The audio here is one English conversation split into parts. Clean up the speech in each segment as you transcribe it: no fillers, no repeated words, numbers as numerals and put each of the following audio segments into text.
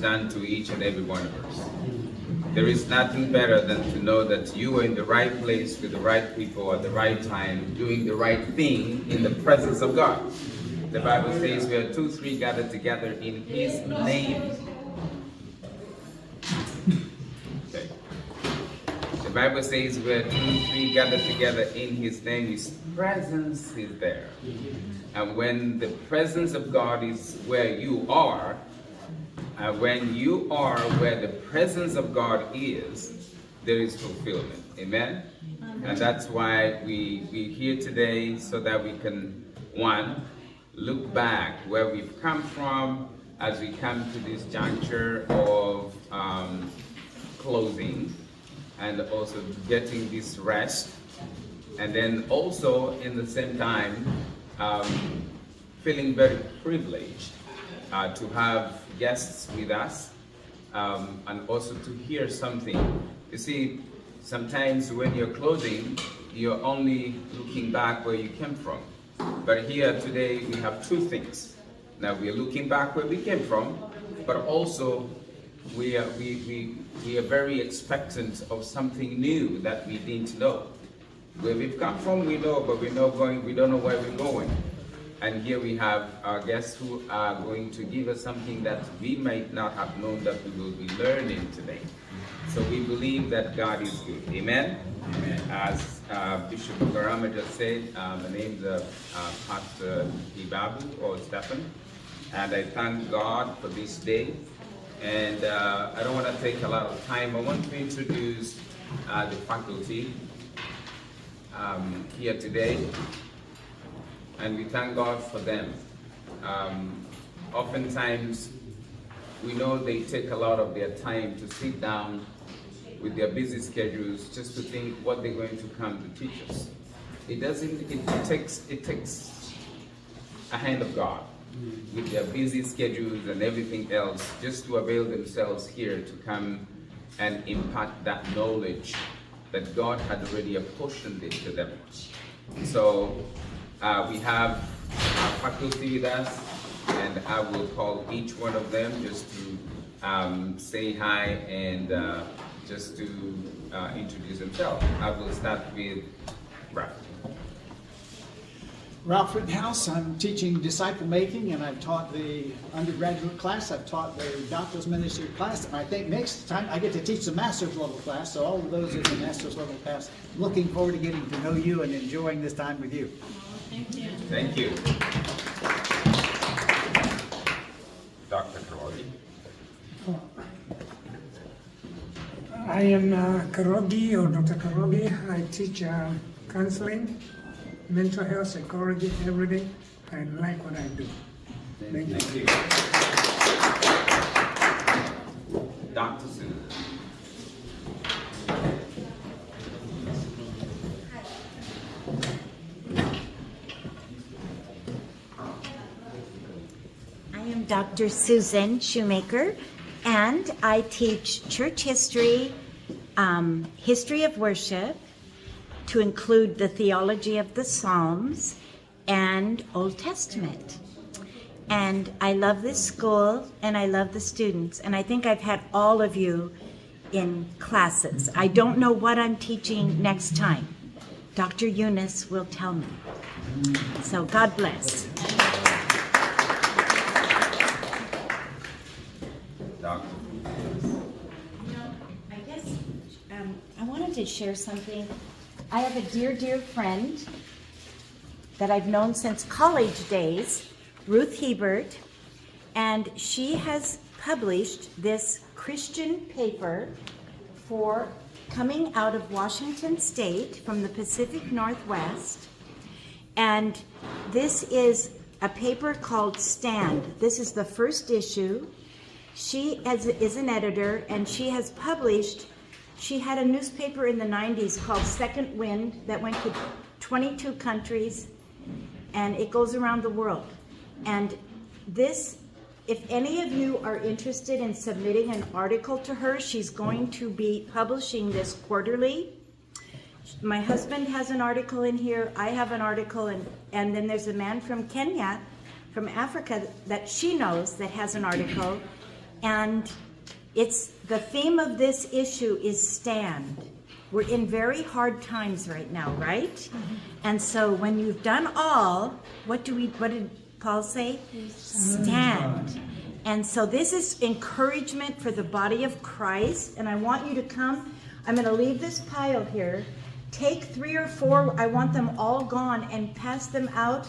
done to each and every one of us. There is nothing better than to know that you are in the right place with the right people at the right time, doing the right thing in the presence of God. The Bible says where 2, 3 gathered together in His name. Okay. The Bible says where 2, 3 gathered together in His name, His presence is there. And when the presence of God is where you are, when you are where the presence of God is, there is fulfillment. Amen? And that's why we're here today, so that we can, one, look back where we've come from as we come to this juncture of closing, and also getting this rest, and then also in the same time feeling very privileged to have guests with us, and also to hear something. You see, sometimes when you're closing, you're only looking back where you came from. But here today we have two things. Now we're looking back where we came from, but also we are very expectant of something new that we didn't know. Where we've come from, we know, but we don't know where we're going. And here we have our guests who are going to give us something that we might not have known that we will be learning today. So we believe that God is good. Amen? Amen. As Bishop Garama just said, my name is Pastor Ibabu, or Stephen, and I thank God for this day. And I don't want to take a lot of time. I want to introduce the faculty here today. And we thank God for them. Oftentimes, we know they take a lot of their time to sit down with their busy schedules just to think what they're going to come to teach us. It takes a hand of God with their busy schedules and everything else just to avail themselves here to come and impart that knowledge that God had already apportioned it to them. So we have our faculty with us, and I will call each one of them just to say hi and just to introduce themselves. I will start with Ralph. Ralph Rittenhouse. I'm teaching disciple making, and I've taught the undergraduate class, I've taught the doctor's ministry class, and I think next time I get to teach the master's level class. So all of those in the master's level class, looking forward to getting to know you and enjoying this time with you. Thank you. Thank you. Dr. Karogi. I am Karogi, or Dr. Karogi. I teach counseling, mental health, psychology every day. I like what I do. Thank you. Dr. Susan. I am Dr. Susan Shoemaker, and I teach church history, history of worship, to include the theology of the Psalms and Old Testament. And I love this school, and I love the students, and I think I've had all of you in classes. I don't know what I'm teaching next time. Dr. Eunice will tell me. So God bless. I guess I wanted to share something. I have a dear, dear friend that I've known since college days, Ruth Hebert, and she has published this Christian paper for coming out of Washington State from the Pacific Northwest. And this is a paper called Stand. This is the first issue. She is an editor, and she has published, she had a newspaper in the 90s called Second Wind that went to 22 countries, and it goes around the world. And this, if any of you are interested in submitting an article to her, she's going to be publishing this quarterly. My husband has an article in here, I have an article, and then there's a man from Kenya, from Africa, that she knows that has an article. And the theme of this issue is stand. We're in very hard times right now, right? Mm-hmm. And so when you've done all, what did Paul say? Stand. And so this is encouragement for the body of Christ. And I want you to come. I'm going to leave this pile here. Take 3 or 4. I want them all gone and pass them out.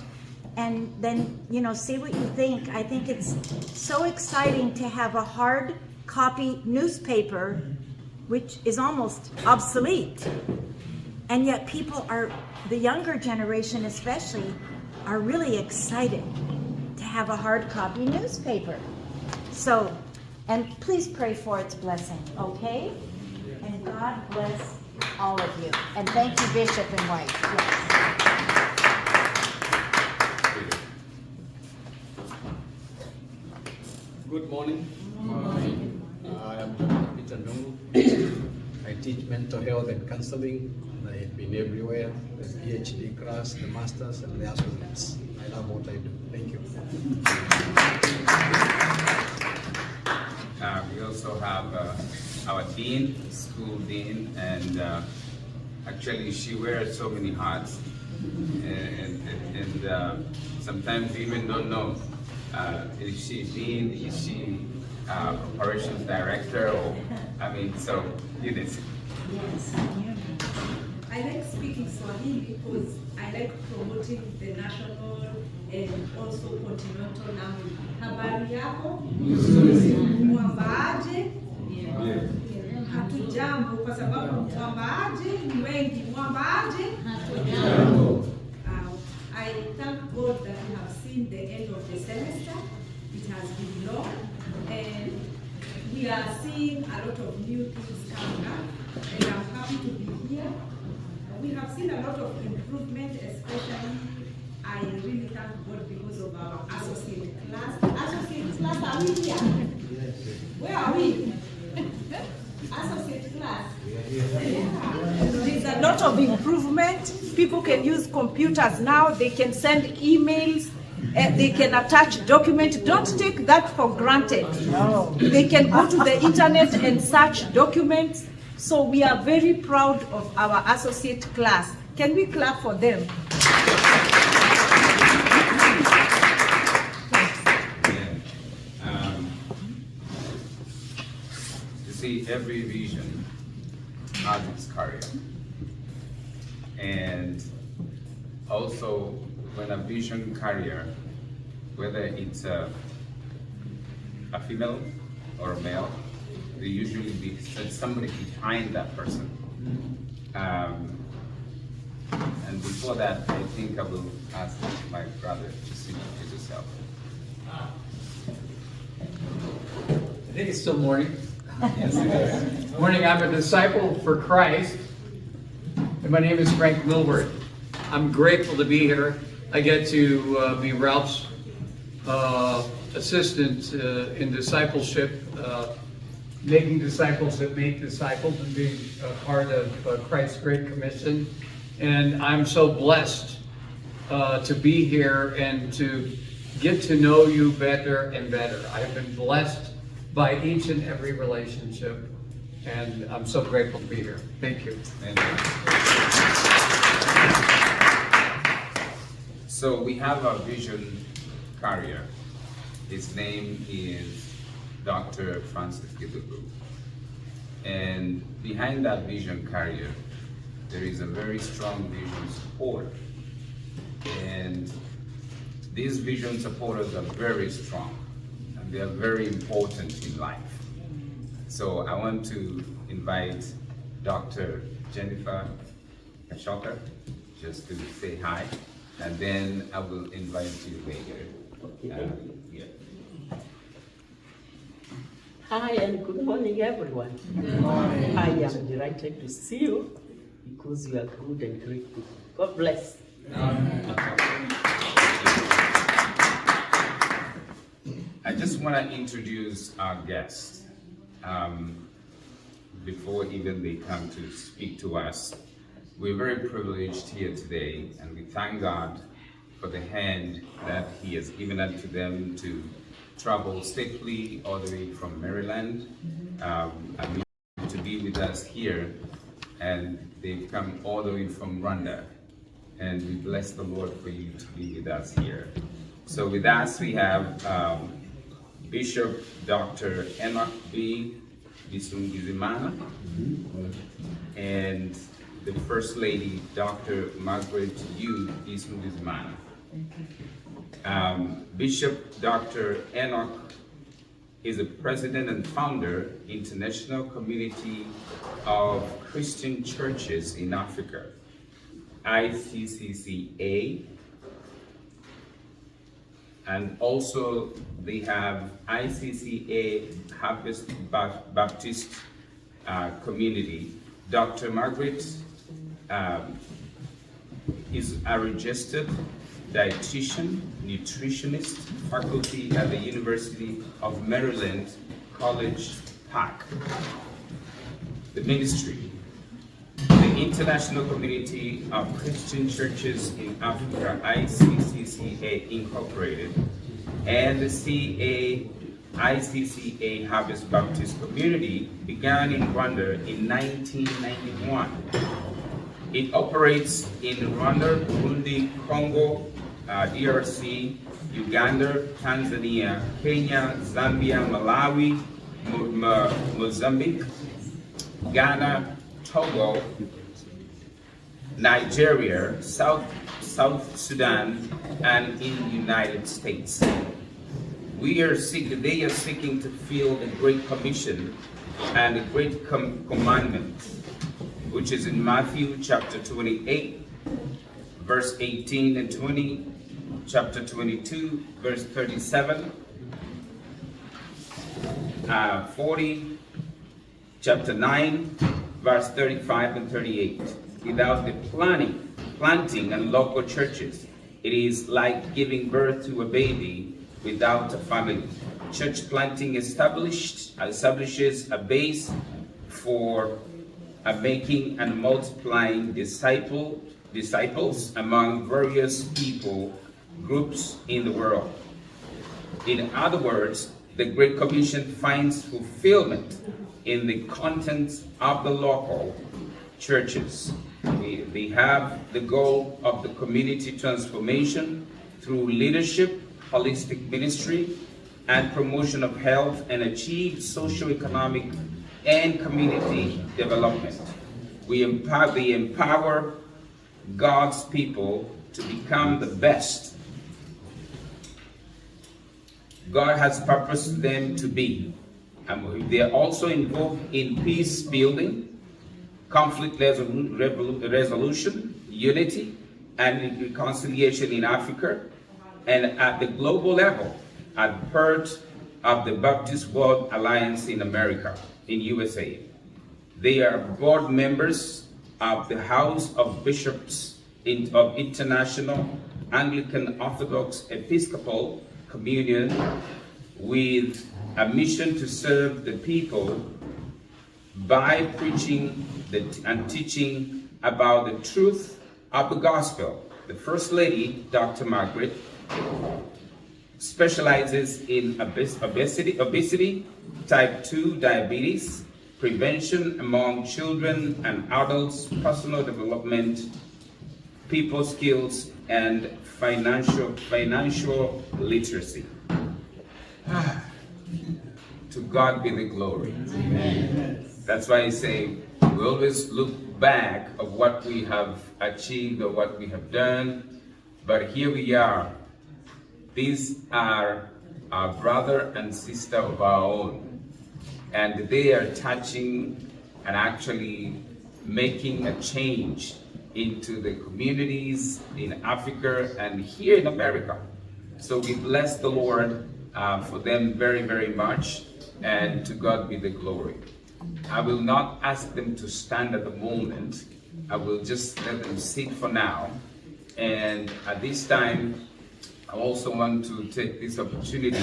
And then, see what you think. I think it's so exciting to have a hard copy newspaper, which is almost obsolete. And yet the younger generation especially, are really excited to have a hard copy newspaper. So, and please pray for its blessing, okay? And God bless all of you. And thank you, Bishop and White. Yes. Good morning. Good morning. I am Peter Ndungu. I teach mental health and counseling. I have been everywhere, the PhD class, the masters, and the associates. I love what I do. Thank you. We also have our dean, school dean, and actually she wears so many hats, and sometimes we even don't know, is she dean, is she operations director, or, so do this. Yes. I like speaking Swahili because I like promoting the national and also continental language. Habari yako? Mwambaaje? Hatujambo kwa sababu mwambaaje ni wengi. Mwambaaje? Hatujambo. I thank God that we have seen the end of the semester. It has been long and we are seeing a lot of new things coming up, and I'm happy to be here. We have seen a lot of improvement, especially I really thank God because of our associate class. Associate class, are we here? Where are we? Associate class. There's a lot of improvement. People can use computers now. They can send emails. They can attach documents. Don't take that for granted. No. They can go to the internet and search documents. So we are very proud of our associate class. Can we clap for them? You see, every vision has its career. And also, when a vision carrier, whether it's a female or a male, there usually be somebody behind that person. And before that, I think I will ask my brother to introduce himself. I think it's still morning. Yes, it is. Morning, I'm a disciple for Christ, and my name is Frank Milward. I'm grateful to be here. I get to be Ralph's assistant in discipleship, making disciples that make disciples, and being a part of Christ's Great Commission. And I'm so blessed to be here and to get to know you better and better. I have been blessed by each and every relationship, and I'm so grateful to be here. Thank you. Thank you. So we have a vision carrier. His name is Dr. Francis Kidugu. And behind that vision carrier, there is a very strong vision supporter. And these vision supporters are very strong, and they are very important in life. So I want to invite Dr. Jennifer Kashoka just to say hi, and then I will invite you later. Yeah. Hi and good morning, everyone. Good morning. I am delighted to see you because you are good and great people. God bless. I just want to introduce our guests before even they come to speak to us. We're very privileged here today, and we thank God for the hand that He has given unto them to traveled safely all the way from Maryland and to be with us here, and they've come all the way from Rwanda, and we bless the Lord for you to be with us here. So with us we have Bishop Dr. Enoch B. Bisungizimana and the First Lady, Dr. Margaret U. Bisungizimana. Bishop Dr. Enoch is a president and founder, International Community of Christian Churches in Africa, ICCCA, and also they have ICCA Harvest Baptist Community. Dr. Margaret is a registered dietitian, nutritionist, faculty at the University of Maryland, College Park. The ministry, the International Community of Christian Churches in Africa, ICCCA Incorporated, and the ICCA Harvest Baptist Community began in Rwanda in 1991. It operates in Rwanda, Burundi, Congo, DRC, Uganda, Tanzania, Kenya, Zambia, Malawi, Mozambique, Ghana, Togo, Nigeria, South Sudan, and in the United States. They are seeking to fulfill the Great Commission and the Great Commandment, which is in Matthew chapter 28, verse 18 and 20, chapter 22, verse 37, 40, chapter 9, verse 35 and 38. Without the planting and local churches, it is like giving birth to a baby without a family. Church planting establishes a base for making and multiplying disciples among various people groups in the world. In other words, the Great Commission finds fulfillment in the content of the local churches. They have the goal of the community transformation through leadership, holistic ministry, and promotion of health, and achieve socio-economic and community development. They empower God's people to become the best God has purposed them to be. And they are also involved in peace building, conflict resolution, unity, and reconciliation in Africa, and at the global level, at part of the Baptist World Alliance in America, in USA. They are board members of the House of Bishops of International Anglican Orthodox Episcopal Communion, with a mission to serve the people by preaching and teaching about the truth of the gospel. The First Lady, Dr. Margaret, specializes in obesity, type 2 diabetes, prevention among children and adults, personal development, people skills, and financial literacy. To God be the glory. Amen. That's why I say we always look back of what we have achieved or what we have done, but here we are. These are our brother and sister of our own, and they are touching and actually making a change into the communities in Africa and here in America. So we bless the Lord for them very, very much, and to God be the glory. I will not ask them to stand at the moment. I will just let them sit for now. And at this time, I also want to take this opportunity,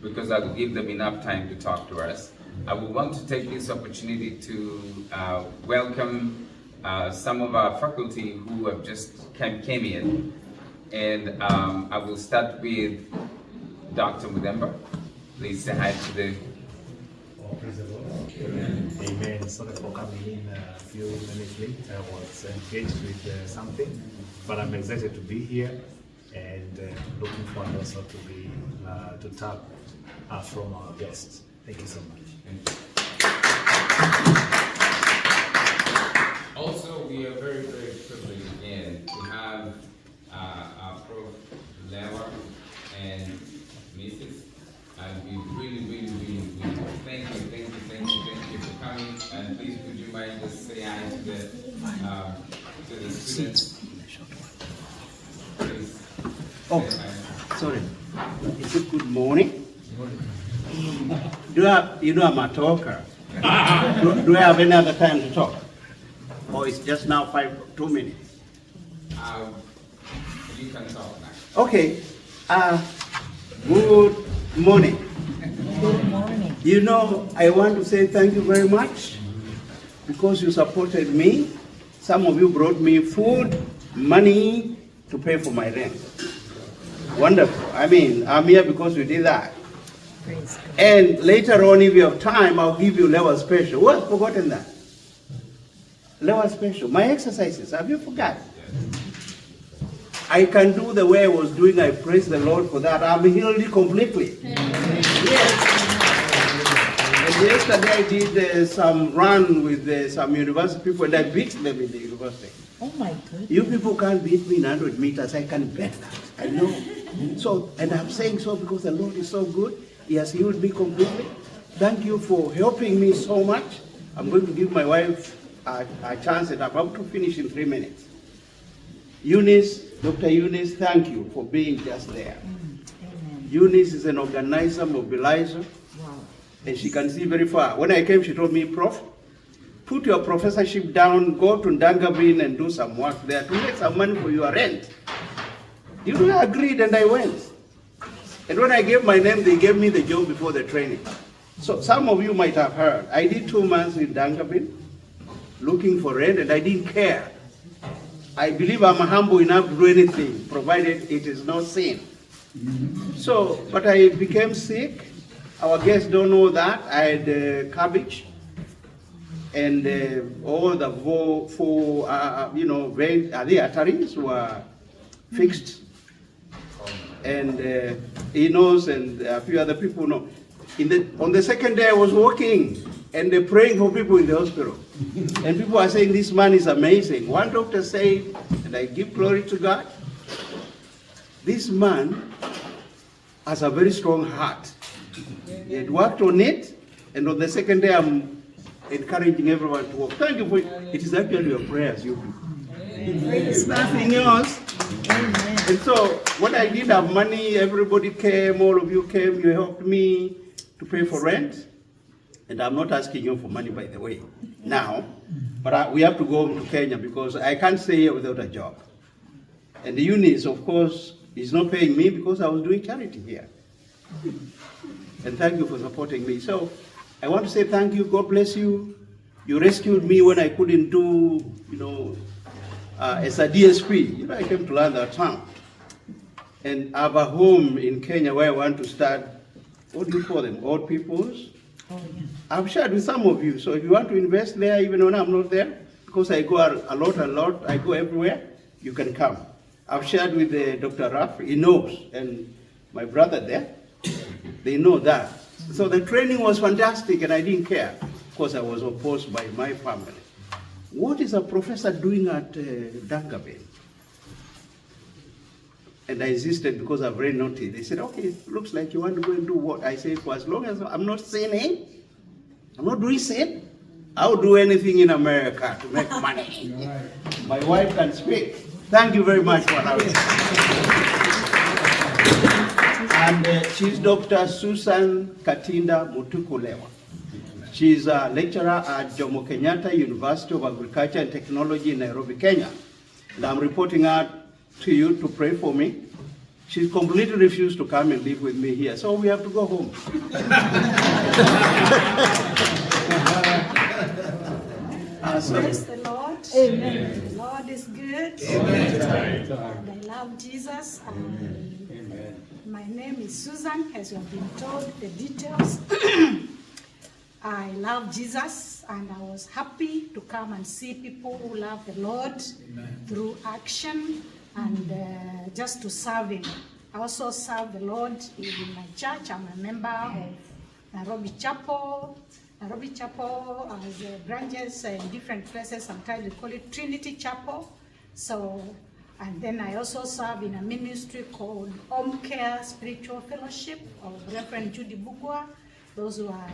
because I will give them enough time to talk to us. I will want to take this opportunity to welcome some of our faculty who have just came in. And I will start with Dr. Mudemba. Please say hi to the... Praise the Lord. Amen. Sorry for coming in a few minutes late. I was engaged with something, but I'm excited to be here and looking forward also to be to talk from our guests. Thank you so much. Also, we are very, very privileged again to have our Prof. Lewa and Mrs. And we really thank you for coming. And please, would you mind just say hi to the students? Please. Oh, sorry. Is it good morning? I'm a talker. Do I have any other time to talk? Or it's just now 2 minutes? You can talk now. Okay. Good morning. Good morning. I want to say thank you very much because you supported me. Some of you brought me food, money to pay for my rent. Wonderful. I mean, I'm here because you did that. Praise God. And later on, if you have time, I'll give you Lewa special. Who has forgotten that? Lewa special. My exercises, have you forgotten? I can do the way I was doing. I praise the Lord for that. I'm healed completely. Yes. And yesterday I did some run with some university people and I beat them in the university. Oh my goodness. You people can't beat me in 100 meters. I can bet that. I know. So, and I'm saying so because the Lord is so good. He has healed me completely. Thank you for helping me so much. I'm going to give my wife a chance and I'm about to finish in 3 minutes. Eunice, Dr. Eunice, thank you for being just there. Amen. Eunice is an organizer, mobilizer, Wow. and she can see very far. When I came, she told me, Prof, put your professorship down, go to Ndangabin and do some work there to make some money for your rent. I agreed and I went. And when I gave my name, they gave me the job before the training. So some of you might have heard, I did 2 months in Ndangabin looking for rent and I didn't care. I believe I'm humble enough to do anything, provided it is not sin. So, but I became sick. Our guests don't know that. I had cabbage, and all the four the arteries were fixed. And he knows, and a few other people know. On the second day, I was walking and praying for people in the hospital. And people are saying, this man is amazing. One doctor said, and I give glory to God, this man has a very strong heart. He had worked on it, and on the second day, I'm encouraging everyone to work. Thank you for it. It is actually your prayers, you people. It's nothing else. Amen. And so, when I didn't have money, everybody came, all of you came, you helped me to pay for rent. And I'm not asking you for money, by the way, now. But we have to go home to Kenya because I can't stay here without a job. And the Eunice, of course, is not paying me because I was doing charity here. And thank you for supporting me. So I want to say thank you. God bless you. You rescued me when I couldn't do, as a DSP. I came to learn that town. And I have a home in Kenya where I want to start, what do you call them, old people's? Oh, yeah. I've shared with some of you, so if you want to invest there, even when I'm not there, because I go a lot, I go everywhere, you can come. I've shared with Dr. Raff, he knows, and my brother there, they know that. So the training was fantastic, and I didn't care, because I was opposed by my family. What is a professor doing at Ndangabin? And I insisted because I've read noted. They said, okay, it looks like you want to go and do what? I said, for as long as I'm not sinning, I'm not doing sin, I'll do anything in America to make money. My wife can speak. Thank you very much for having me. And she's Dr. Susan Katinda Mutukulewa. She's a lecturer at Jomo Kenyatta University of Agriculture and Technology in Nairobi, Kenya. And I'm reporting out to you to pray for me. She completely refused to come and live with me here, so we have to go home. Praise the Lord. Amen. The Lord is good. Amen. I love Jesus. My name is Susan, as you have been told the details. I love Jesus, and I was happy to come and see people who love the Lord through action and just to serve Him. I also serve the Lord in my church. I'm a member of Nairobi Chapel. Nairobi Chapel has branches in different places. Sometimes we call it Trinity Chapel. So, and then I also serve in a ministry called Home Care Spiritual Fellowship of Reverend Judy Bugwa. Those who are,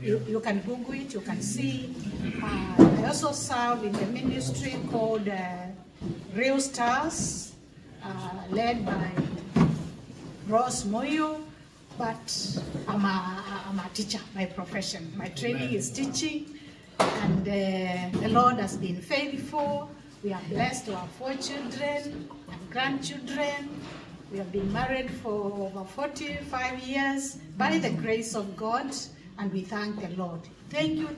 you can Google it, you can see. I also serve in the ministry called Real Stars, led by Ross Moyo, but I'm a teacher by profession. My training is teaching, and the Lord has been faithful. We are blessed to have 4 children and grandchildren. We have been married for over 45 years by the grace of God, and we thank the Lord. Thank you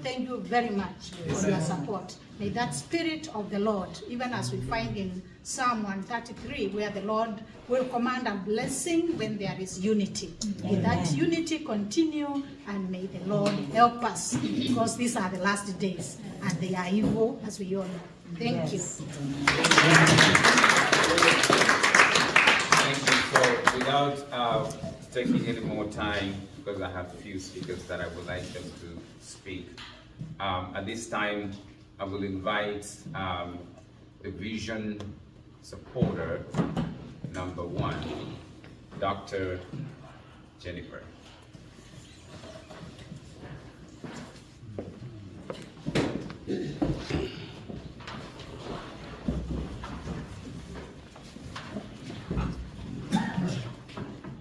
very much for your support. May that spirit of the Lord, even as we find in Psalm 133, where the Lord will command a blessing when there is unity. May that unity continue, and may the Lord help us, because these are the last days, and they are evil, as we all know. Thank you. Thank you. So without taking any more time, because I have a few speakers that I would like them to speak, at this time I will invite the vision supporter number 1, Dr. Jennifer.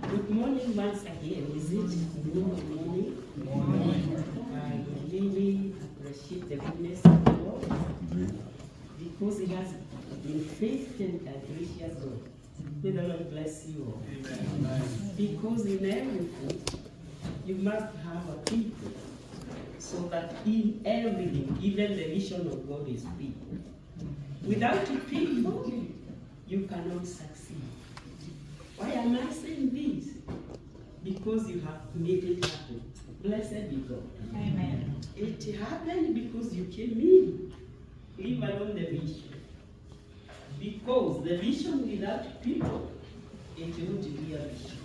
Good morning once again. Is it good morning? I really appreciate the goodness of the Lord, because He has been faithful and gracious God. May the Lord bless you all. Because in everything, you must have a people, so that in everything, even the vision of God is people. Without people, you cannot succeed. Why am I saying this? Because you have made it happen. Blessed be God. Amen. It happened because you came in, leave alone the vision. Because the vision without people, it won't be a vision.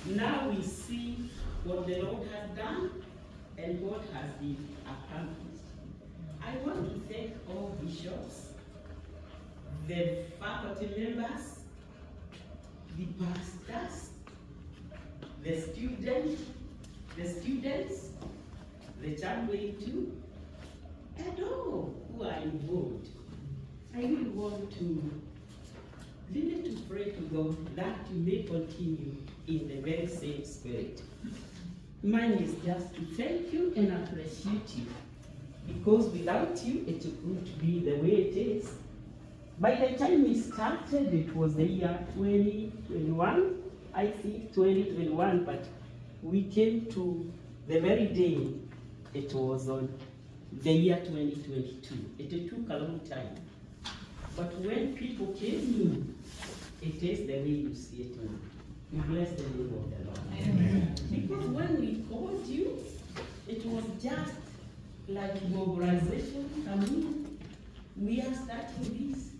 Now we see what the Lord has done and what has been accomplished. I want to thank all bishops, the faculty members, the pastors, the students, the chapel too, and all who are involved. I really want to pray to God that you may continue in the very same spirit. Mine is just to thank you and appreciate you, because without you it wouldn't be the way it is. By the time we started, it was the year 2021, I think 2021, but we came to the very day it was on the year 2022. It took a long time. But when people came in, it is the way you see it now. We bless the name of the Lord. Amen. Because when we called you, it was just like mobilization. We are starting this.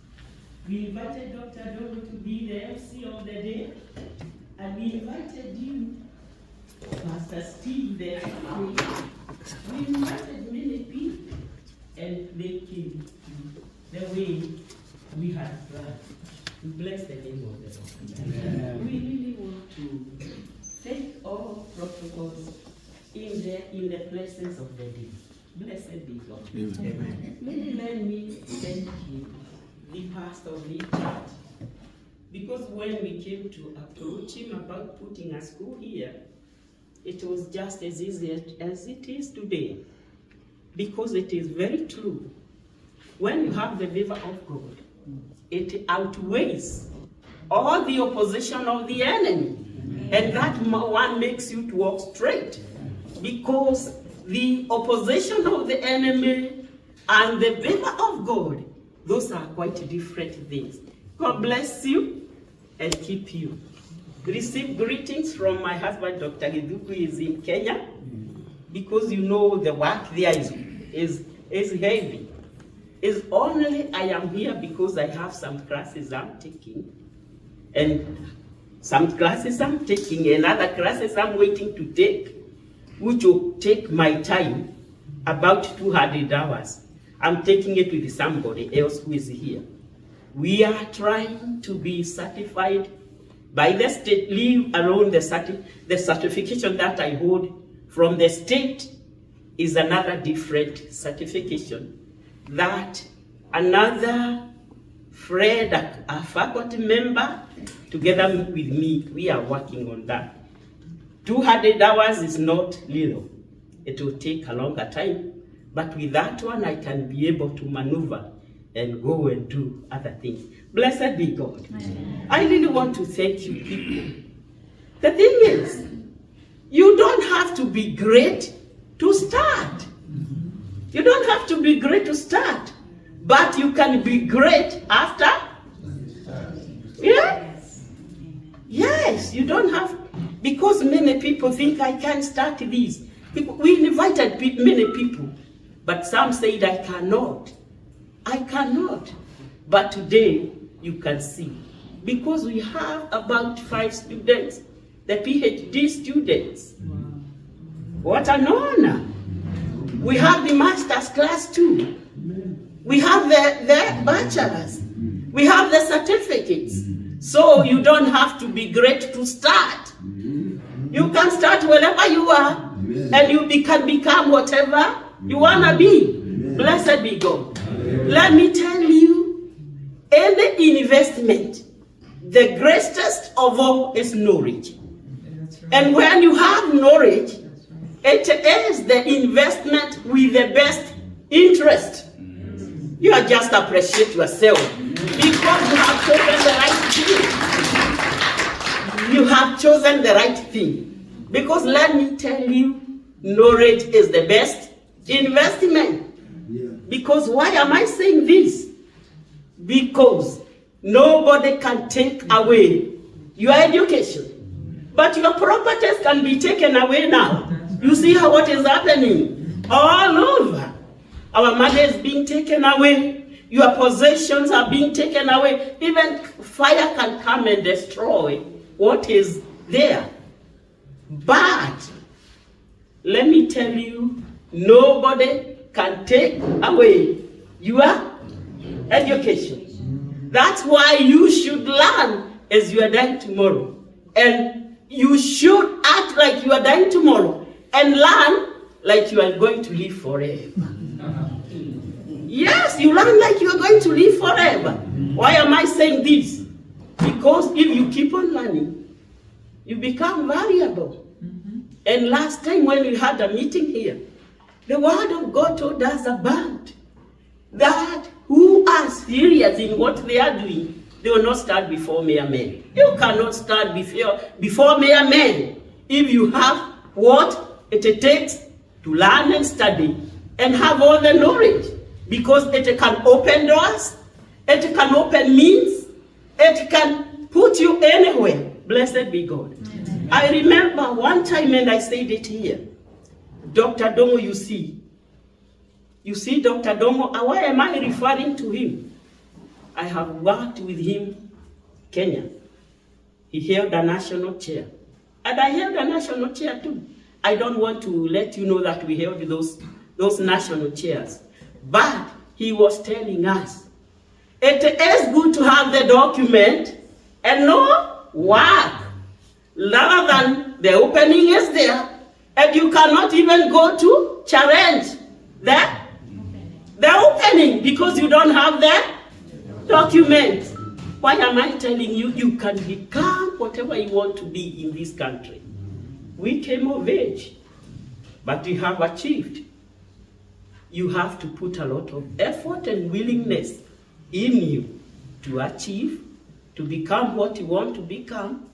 We invited Dr. Dogo to be the MC of the day, and we invited you, Pastor Steve, there. We invited many people, and they came the way we had planned. We bless the name of the Lord. Amen. We really want to take all protocols in the presence of the day. Blessed be God. Amen. Maybe let me thank you, the pastor of the church, because when we came to approach him about putting a school here, it was just as easy as it is today, because it is very true. When you have the favor of God, it outweighs all the opposition of the enemy. And that one makes you to walk straight, because the opposition of the enemy and the favor of God, those are quite different things. God bless you and keep you. receive greetings from my husband, Dr. Giduku, who is in Kenya, because you know the work there is heavy. It's only I am here because I have some classes I'm taking, and some classes I'm taking, and other classes I'm waiting to take, which will take my time, about 200 hours. I'm taking it with somebody else who is here. We are trying to be certified by the state, leave alone the certification that I hold from the state is another different certification that another friend, a faculty member, together with me, we are working on that. 200 hours is not little. It will take a longer time, but with that one, I can be able to maneuver and go and do other things. Blessed be God. Amen. I really want to thank you people. The thing is, you don't have to be great to start. You don't have to be great to start, but you can be great after. Yeah? Yes, you don't have, because many people think I can't start this. We invited many people, but some said I cannot. I cannot. But today, you can see, because we have about 5 students, the PhD students. Wow. What an honor. We have the master's class too. We have the bachelor's. We have the certificates. So you don't have to be great to start. You can start wherever you are, and you can become whatever you want to be. Blessed be God. Let me tell you, any investment, the greatest of all is knowledge. And when you have knowledge, it is the investment with the best interest. You just appreciate yourself because you have chosen the right thing. You have chosen the right thing. Because let me tell you, knowledge is the best investment. Because why am I saying this? Because nobody can take away your education. But your properties can be taken away now. You see how what is happening all over. Our money is being taken away. Your possessions are being taken away. Even fire can come and destroy what is there. But let me tell you, nobody can take away your education. That's why you should learn as you are dying tomorrow. And you should act like you are dying tomorrow and learn like you are going to live forever. Yes, you learn like you are going to live forever. Why am I saying this? Because if you keep on learning, you become valuable. And last time when we had a meeting here, the word of God told us about that who are serious in what they are doing, they will not start before mere men. You cannot start before mere men if you have what it takes to learn and study and have all the knowledge. Because it can open doors, it can open means, it can put you anywhere. Blessed be God. Amen. I remember one time, and I said it here, Dr. Dongo, you see Dr. Dongo, why am I referring to him? I have worked with him, Kenya. He held a national chair. And I held a national chair too. I don't want to let you know that we held those national chairs. But he was telling us, it is good to have the document and no work. Rather than the opening is there, and you cannot even go to challenge the opening because you don't have the document. Why am I telling you, you can become whatever you want to be in this country? We came of age, but we have achieved. You have to put a lot of effort and willingness in you to achieve, to become what you want to become,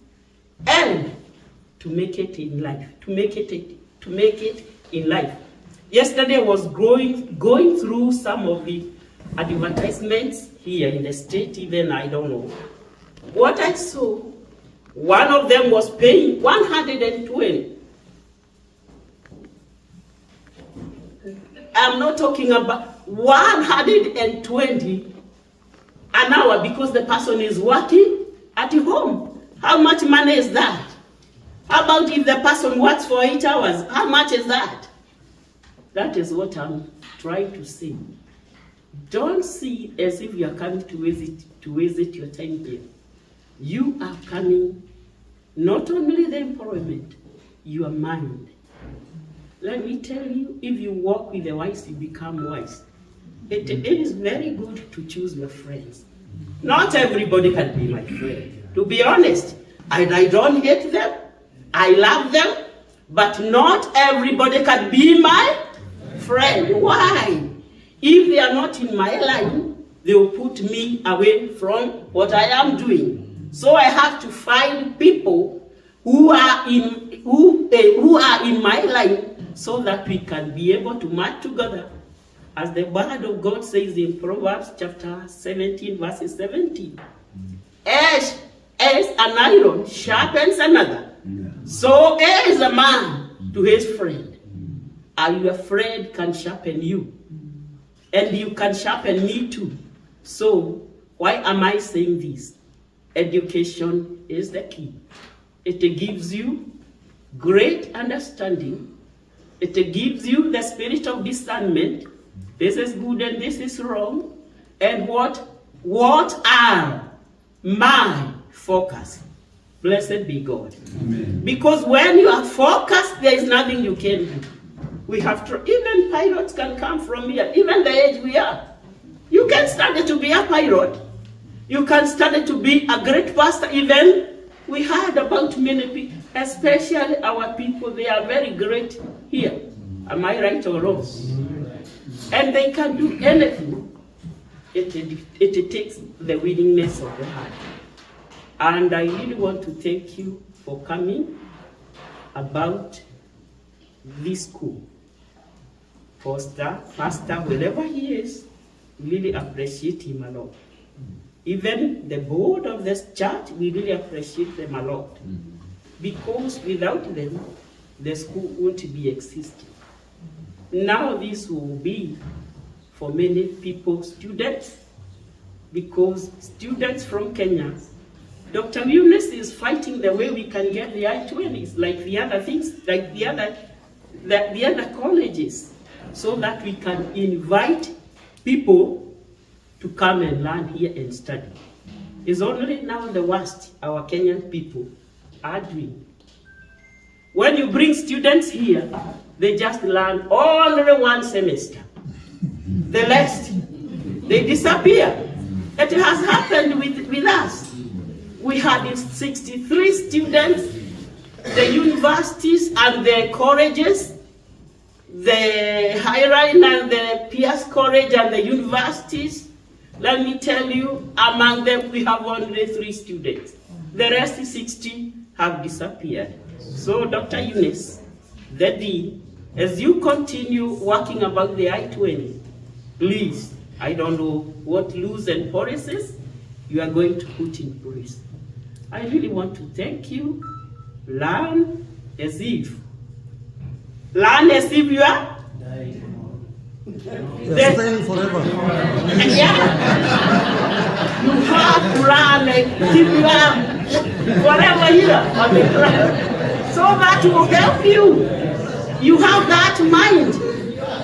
and to make it in life. To make it in life. Yesterday I was going through some of the advertisements here in the state, even I don't know. What I saw, One of them was paying 120. I'm not talking about 120 an hour because the person is working at home. How much money is that? How about if the person works for 8 hours? How much is that? That is what I'm trying to say. Don't see as if you are coming to visit your time here. You are coming not only the employment, your mind. Let me tell you, if you walk with the wise, you become wise. It is very good to choose your friends. Not everybody can be my friend. To be honest, I don't hate them. I love them. But not everybody can be my friend. Why? If they are not in my line, they will put me away from what I am doing. So I have to find people who are in my line so that we can be able to march together. As the word of God says in Proverbs chapter 17, verses 17. As an iron sharpens another, so is a man to his friend. And your friend can sharpen you. And you can sharpen me too. So, why am I saying this? Education is the key. It gives you great understanding. It gives you the spirit of discernment. This is good and this is wrong. And what are my focus? Blessed be God. Amen. Because when you are focused, there is nothing you can do. We have to, even pilots can come from here, even the age we are. You can study to be a pilot. You can study to be a great pastor. Even we heard about many people, especially our people, they are very great here. Am I right or wrong? And they can do anything. It takes the willingness of the heart. And I really want to thank you for coming about this school. Pastor, wherever he is, really appreciate him a lot. Even the board of this church, we really appreciate them a lot. Because without them, the school won't be existing. Now this will be for many people, students, because students from Kenya, Dr. Eunice is fighting the way we can get the I-20s, like the other things, like the other colleges, so that we can invite people to come and learn here and study. It's only now the worst our Kenyan people are doing. When you bring students here, they just learn only one semester. The rest, they disappear. It has happened with us. We had 63 students, the universities and the colleges, the Highline and the Pierce College and the universities. Let me tell you, among them we have only 3 students. The rest 60 have disappeared. So Dr. Eunice, the Dean, as you continue working about the I-20, please, I don't know what laws and policies you are going to put in place. I really want to thank you. Learn as if you are staying forever. Yeah. You have to learn as if you are forever here on the ground. So that will help you. You have that mind.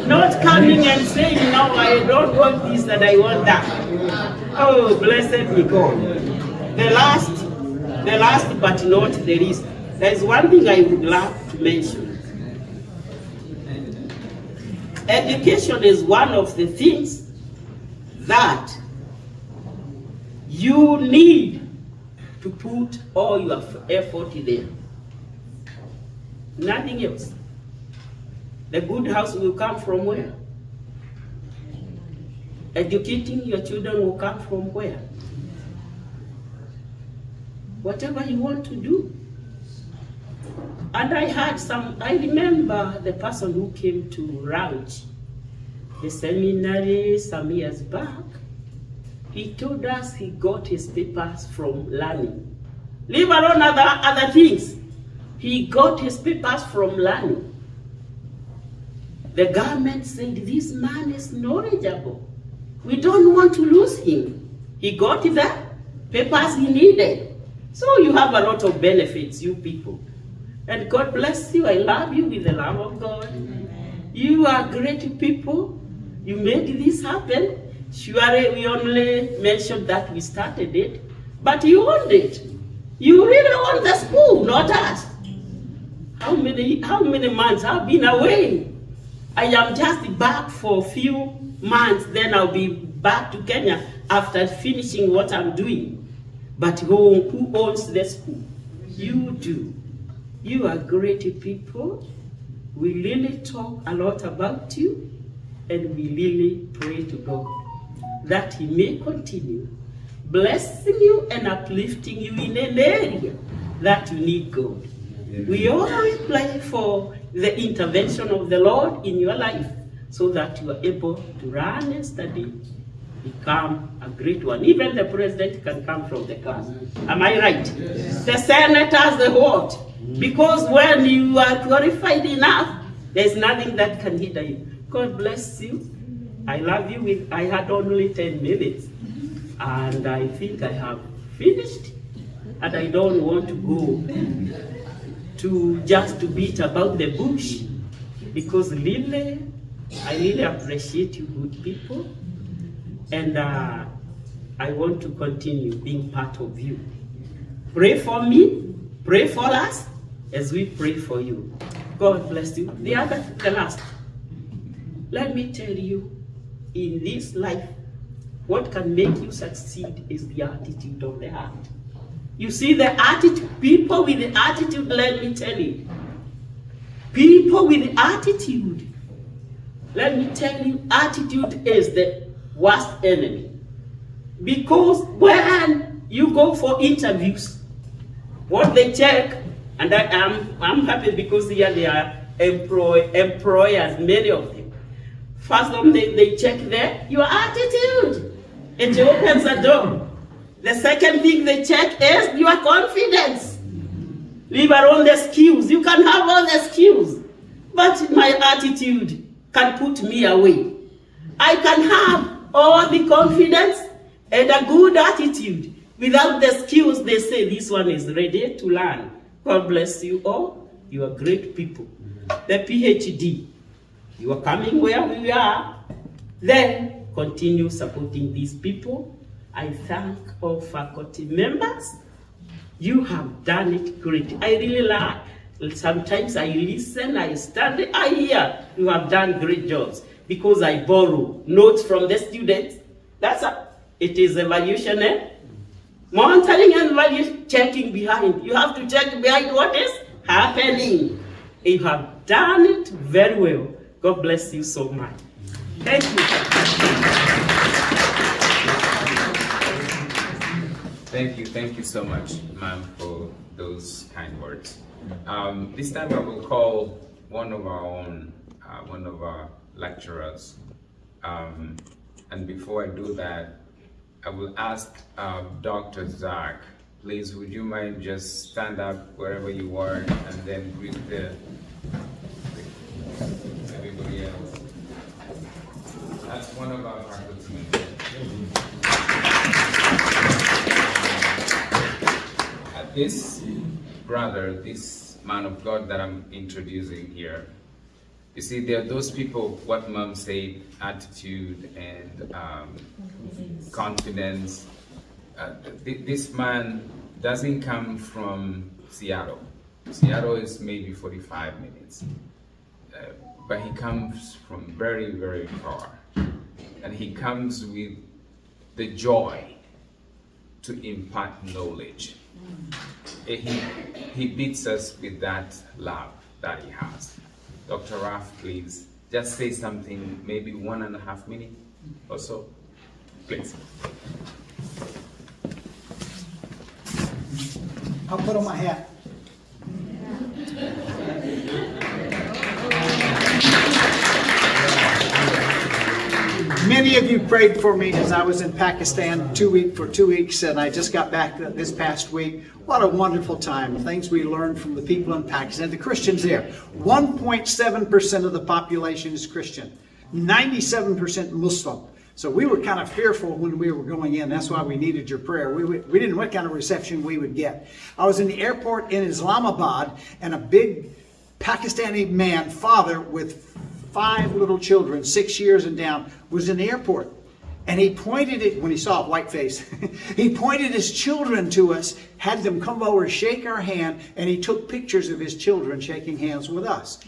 Not coming and saying, no, I don't want this and I want that. Oh, blessed be God. The last but not the least, there is one thing I would love to mention. Education is one of the things that you need to put all your effort there. Nothing else. The good house will come from where? Educating your children will come from where? Whatever you want to do. And I remember the person who came to ranch the seminary some years back. He told us he got his papers from learning. leave alone other things. He got his papers from Lani. The government said, this man is knowledgeable. We don't want to lose him. He got the papers he needed. So you have a lot of benefits, you people. And God bless you. I love you with the love of God. Amen. You are great people. You made this happen. Surely we only mentioned that we started it, but you owned it. You really owned the school, not us. How many months I've been away? I am just back for a few months, then I'll be back to Kenya after finishing what I'm doing. But who owns the school? You do. You are great people. We really talk a lot about you, and we really pray to God that He may continue blessing you and uplifting you in an area that you need God. We always pray for the intervention of the Lord in your life so that you are able to run and study, become a great one. Even the president can come from the class. Am I right? Yes. The senators, the what? Because when you are qualified enough, there's nothing that can hinder you. God bless you. I love you. I had only 10 minutes, and I think I have finished, and I don't want to go to beat about the bush, because really, I really appreciate you good people, and I want to continue being part of you. Pray for me, pray for us, as we pray for you. God bless you. The last, let me tell you, in this life, what can make you succeed is the attitude of the heart. You see, the attitude, people with the attitude, let me tell you, people with the attitude, let me tell you, attitude is the worst enemy. Because when you go for interviews, what they check, and I'm happy because here they are employers, many of them. First of all, they check your attitude. It opens the door. The second thing they check is your confidence. Leave alone the skills. You can have all the skills, but my attitude can put me away. I can have all the confidence and a good attitude. Without the skills, they say this one is ready to learn. God bless you all. You are great people. The PhD, you are coming where we are. Then continue supporting these people. I thank all faculty members. You have done it great. I really like. Sometimes I listen, I study, I hear. You have done great jobs, because I borrow notes from the students. It is evaluation, monitoring and value, checking behind. You have to check behind what is happening. You have done it very well. God bless you so much. Thank you. Thank you so much, ma'am, for those kind words. This time I will call one of our own, one of our lecturers. And before I do that, I will ask Dr. Zach, please, would you mind just stand up wherever you are and then greet everybody else. That's one of our faculty members. This brother, this man of God that I'm introducing here, you see, there are those people, what Mom said, attitude and confidence. This man doesn't come from Seattle. Seattle is maybe 45 minutes. But he comes from very, very far. And he comes with the joy to impart knowledge. He beats us with that love that he has. Dr. Raff, please, just say something, maybe 1.5 minutes or so. Please. I'll put on my hat. Many many of you prayed for me as I was in Pakistan for 2 weeks, and I just got back this past week. What a wonderful time. Things we learned from the people in Pakistan, the Christians there. 1.7% of the population is Christian, 97% Muslim. So we were kind of fearful when we were going in. That's why we needed your prayer. We didn't know what kind of reception we would get. I was in the airport in Islamabad, and a big Pakistani man, father with 5 little children, 6 years and down, was in the airport. And he pointed it, when he saw a white face, he pointed his children to us, had them come over, shake our hand, and he took pictures of his children shaking hands with us.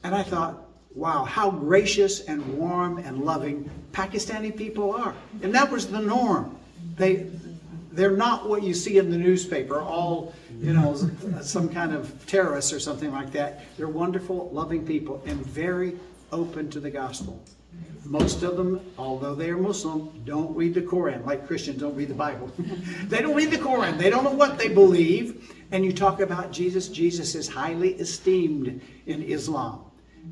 And I thought, wow, how gracious and warm and loving Pakistani people are. And that was the norm. They're not what you see in the newspaper, all, some kind of terrorists or something like that. They're wonderful, loving people and very open to the gospel. Most of them, although they are Muslim, don't read the Quran, like Christians don't read the Bible. They don't read the Quran. They don't know what they believe. And you talk about Jesus. Jesus is highly esteemed in Islam.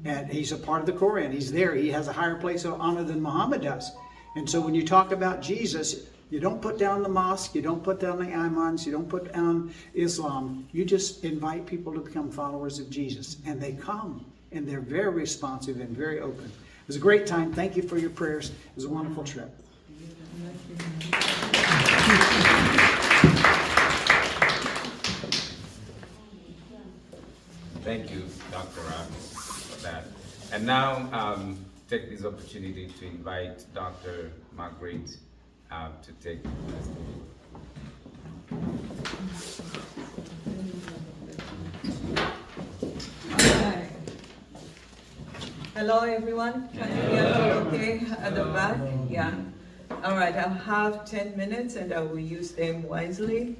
And he's a part of the Quran. He's there. He has a higher place of honor than Muhammad does. And so when you talk about Jesus, you don't put down the mosque, you don't put down the imams, you don't put down Islam. You just invite people to become followers of Jesus. And they come, and they're very responsive and very open. It was a great time. Thank you for your prayers. It was a wonderful trip. Thank you, Dr. Ravis, for that. And now, take this opportunity to invite Dr. Margaret to take the Hi. Hello, everyone. Can you hear me okay at the back? Yeah. All right, I have 10 minutes and I will use them wisely.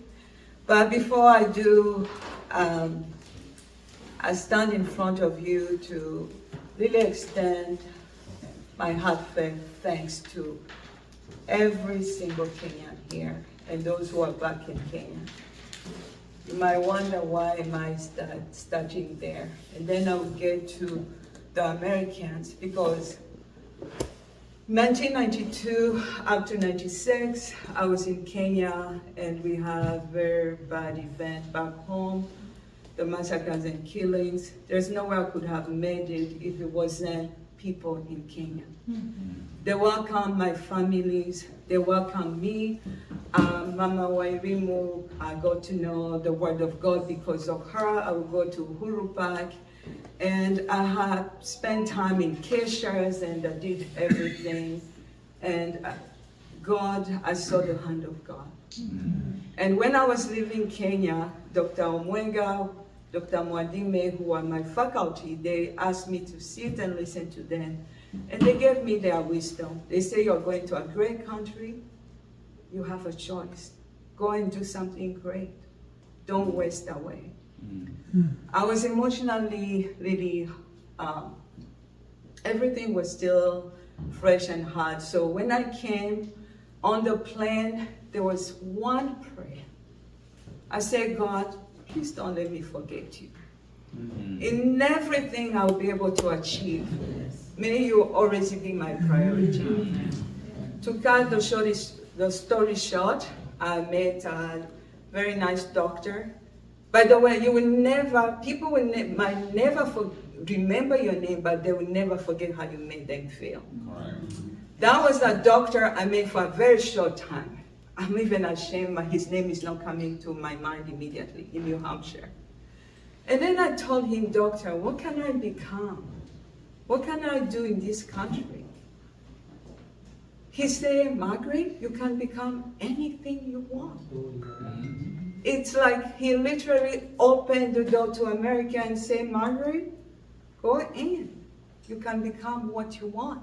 But before I do, I stand in front of you to really extend my heartfelt thanks to every single Kenyan here and those who are back in Kenya. You might wonder why am I starting there, and then I will get to the Americans, because 1992 up to 96, I was in Kenya and we had a very bad event back home, the massacres and killings. There's no way I could have made it if it wasn't people in Kenya. They welcomed my families, they welcomed me. Mama Wairimu, I got to know the word of God because of her. I would go to Uhuru Park, and I had spent time in Keshers, and I did everything. And God, I saw the hand of God. And when I was leaving Kenya, Dr. Omwenga, Dr. Mwadime, who are my faculty, they asked me to sit and listen to them. And they gave me their wisdom. They say, you're going to a great country, you have a choice. Go and do something great. Don't waste away. I was emotionally really, everything was still fresh and hard. So when I came on the plane, there was one prayer. I said, God, please don't let me forget you. In everything I'll be able to achieve, may you always be my priority. To cut the story short, I met a very nice doctor. By the way, you will never, people might never remember your name, but they will never forget how you made them feel. That was a doctor I met for a very short time. I'm even ashamed, his name is not coming to my mind immediately, in New Hampshire. And then I told him, doctor, what can I become? What can I do in this country? He said, Margaret, you can become anything you want. It's like he literally opened the door to America and said, Margaret, go in. You can become what you want.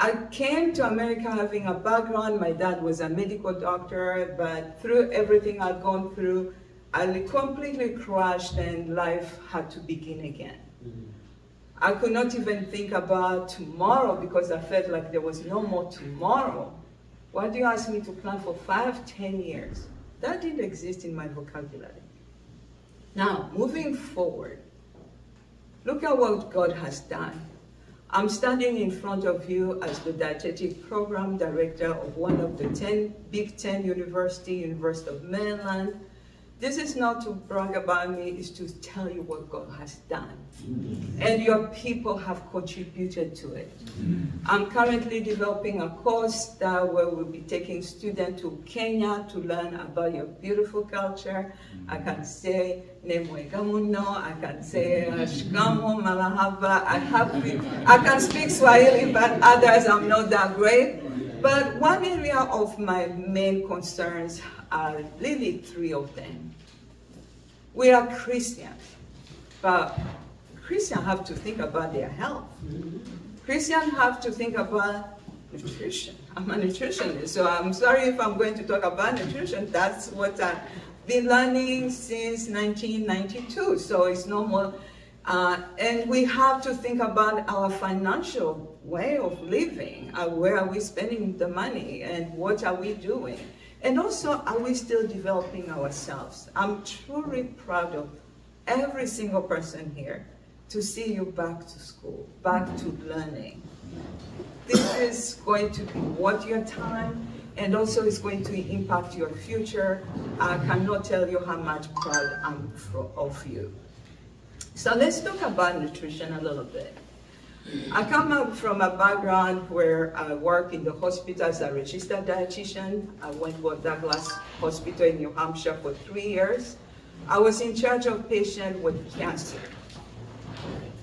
I came to America having a background. My dad was a medical doctor, but through everything I'd gone through, I completely crashed and life had to begin again. I could not even think about tomorrow because I felt like there was no more tomorrow. Why do you ask me to plan for 5, 10 years? That didn't exist in my vocabulary. Now, moving forward, look at what God has done. I'm standing in front of you as the dietetic program director of one of the Big Ten University of Maryland. This is not to brag about me, it's to tell you what God has done. And your people have contributed to it. I'm currently developing a course that where we'll be taking students to Kenya to learn about your beautiful culture. I can say Nemwegamuno, I can say Shikamo, Malahaba. I can speak Swahili, but others I'm not that great. But one area of my main concerns are really three of them. We are Christians, but Christians have to think about their health. Christians have to think about nutrition. I'm a nutritionist, so I'm sorry if I'm going to talk about nutrition. That's what I've been learning since 1992, so it's normal. And we have to think about our financial way of living. Where are we spending the money, and what are we doing? And also, are we still developing ourselves? I'm truly proud of every single person here to see you back to school, back to learning. This is going to be worth your time, and also it's going to impact your future. I cannot tell you how much proud I'm of you. So let's talk about nutrition a little bit. I come up from a background where I work in the hospital as a registered dietitian. I went to Douglas Hospital in New Hampshire for 3 years. I was in charge of patients with cancer.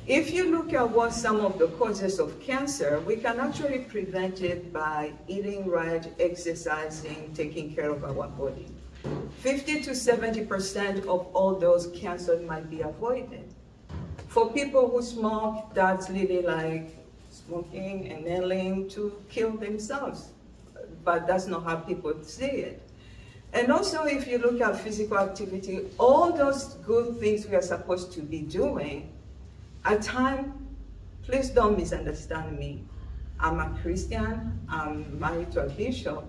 If you look at what some of the causes of cancer, we can actually prevent it by eating right, exercising, taking care of our body. 50 to 70% of all those cancers might be avoided. For people who smoke, that's really like smoking and nailing to kill themselves. But that's not how people see it. And also, if you look at physical activity, all those good things we are supposed to be doing, at times, please don't misunderstand me. I'm a Christian, I'm married to a bishop,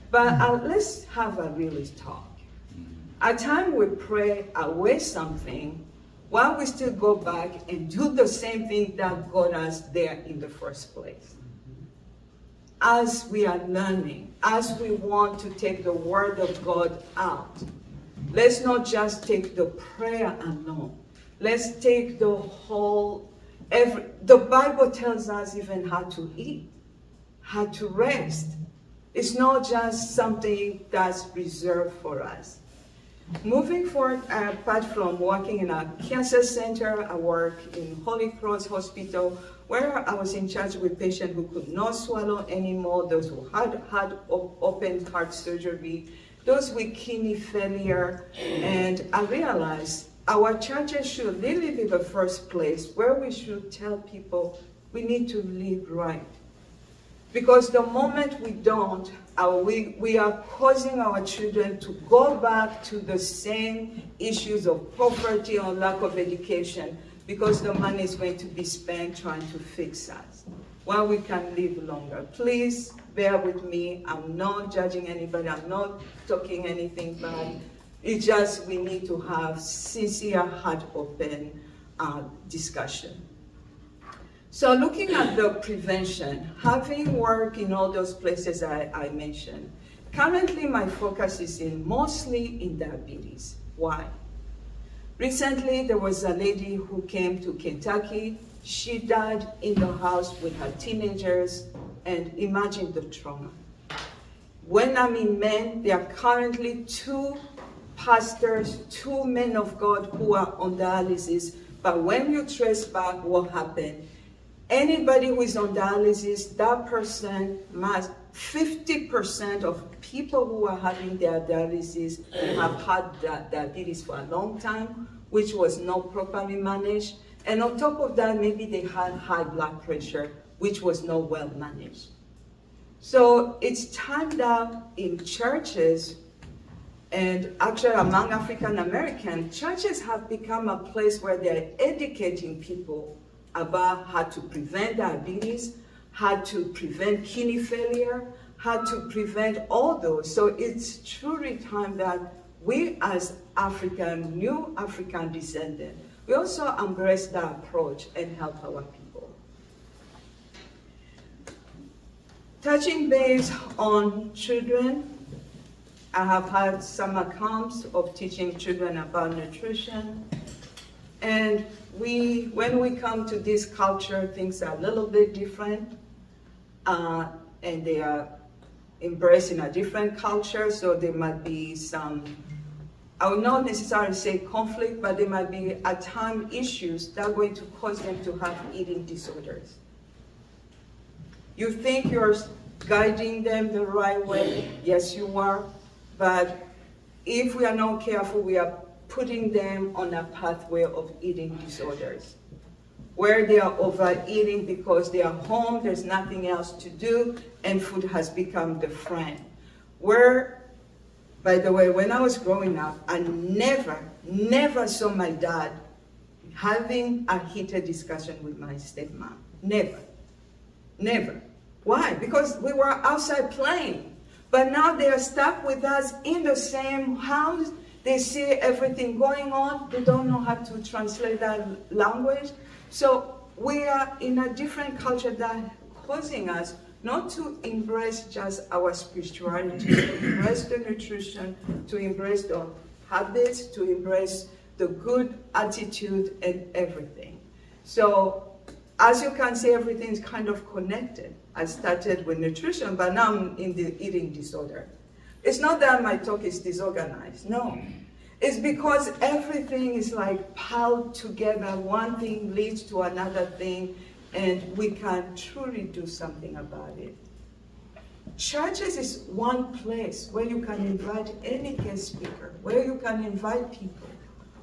but let's have a realist talk. At times we pray away something, while we still go back and do the same thing that got us there in the first place. As we are learning, as we want to take the word of God out, let's not just take the prayer alone. Let's take the whole, the Bible tells us even how to eat, how to rest. It's not just something that's reserved for us. Moving forward, apart from working in a cancer center, I work in Holy Cross Hospital, where I was in charge with patients who could not swallow anymore, those who had open heart surgery, those with kidney failure, and I realized our churches should really be the first place where we should tell people we need to live right. Because the moment we don't, we are causing our children to go back to the same issues of poverty or lack of education, because the money is going to be spent trying to fix us, while we can live longer. Please bear with me. I'm not judging anybody. I'm not talking anything bad. It's just we need to have sincere, heart-open discussion. So looking at the prevention, having worked in all those places I mentioned, currently my focus is mostly in diabetes. Why? Recently, there was a lady who came to Kentucky. She died in the house with her teenagers, and imagine the trauma. When I mean men, there are currently 2 pastors, 2 men of God who are on dialysis, but when you trace back what happened, anybody who is on dialysis, that person must, 50% of people who are having their dialysis have had diabetes for a long time, which was not properly managed. And on top of that, maybe they had high blood pressure, which was not well managed. So it's time that in churches, and actually among African American, churches have become a place where they're educating people about how to prevent diabetes, how to prevent kidney failure, how to prevent all those. So it's truly time that we as African, new African descendants, we also embrace that approach and help our people. touching base on children, I have had some accounts of teaching children about nutrition. And when we come to this culture, things are a little bit different. And they are embracing a different culture, so there might be some, I would not necessarily say conflict, but there might be at times issues that are going to cause them to have eating disorders. You think you're guiding them the right way, yes you are, but if we are not careful, we are putting them on a pathway of eating disorders, where they are overeating because they are home, there's nothing else to do, and food has become the friend. Where, by the way, when I was growing up, I never saw my dad having a heated discussion with my stepmom. Never. Why? Because we were outside playing. But now they are stuck with us in the same house. They see everything going on. They don't know how to translate that language. So we are in a different culture that causing us not to embrace just our spirituality, to embrace the nutrition, to embrace the habits, to embrace the good attitude and everything. So as you can see, everything is kind of connected. I started with nutrition, but now I'm in the eating disorder. It's not that my talk is disorganized, no. It's because everything is like piled together. One thing leads to another thing, and we can truly do something about it. Churches is one place where you can invite any guest speaker, where you can invite people,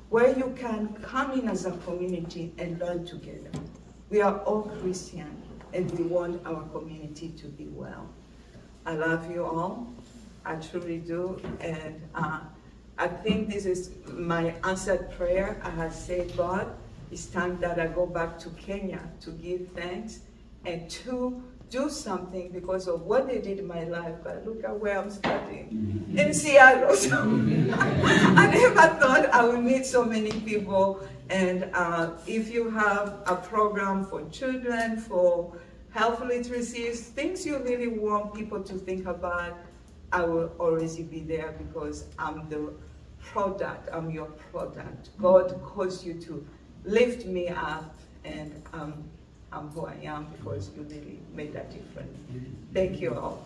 where you can come in as a community and learn together. We are all Christian, and we want our community to be well. I love you all. I truly do, and I think this is my answered prayer. I have said, God, it's time that I go back to Kenya to give thanks and to do something because of what they did in my life. But look at where I'm studying, in Seattle. So I never thought I would meet so many people. And if you have a program for children, for health literacy, things you really want people to think about, I will always be there because I'm the product, I'm your product. God caused you to lift me up, and I'm who I am because you really made that difference. Thank you all.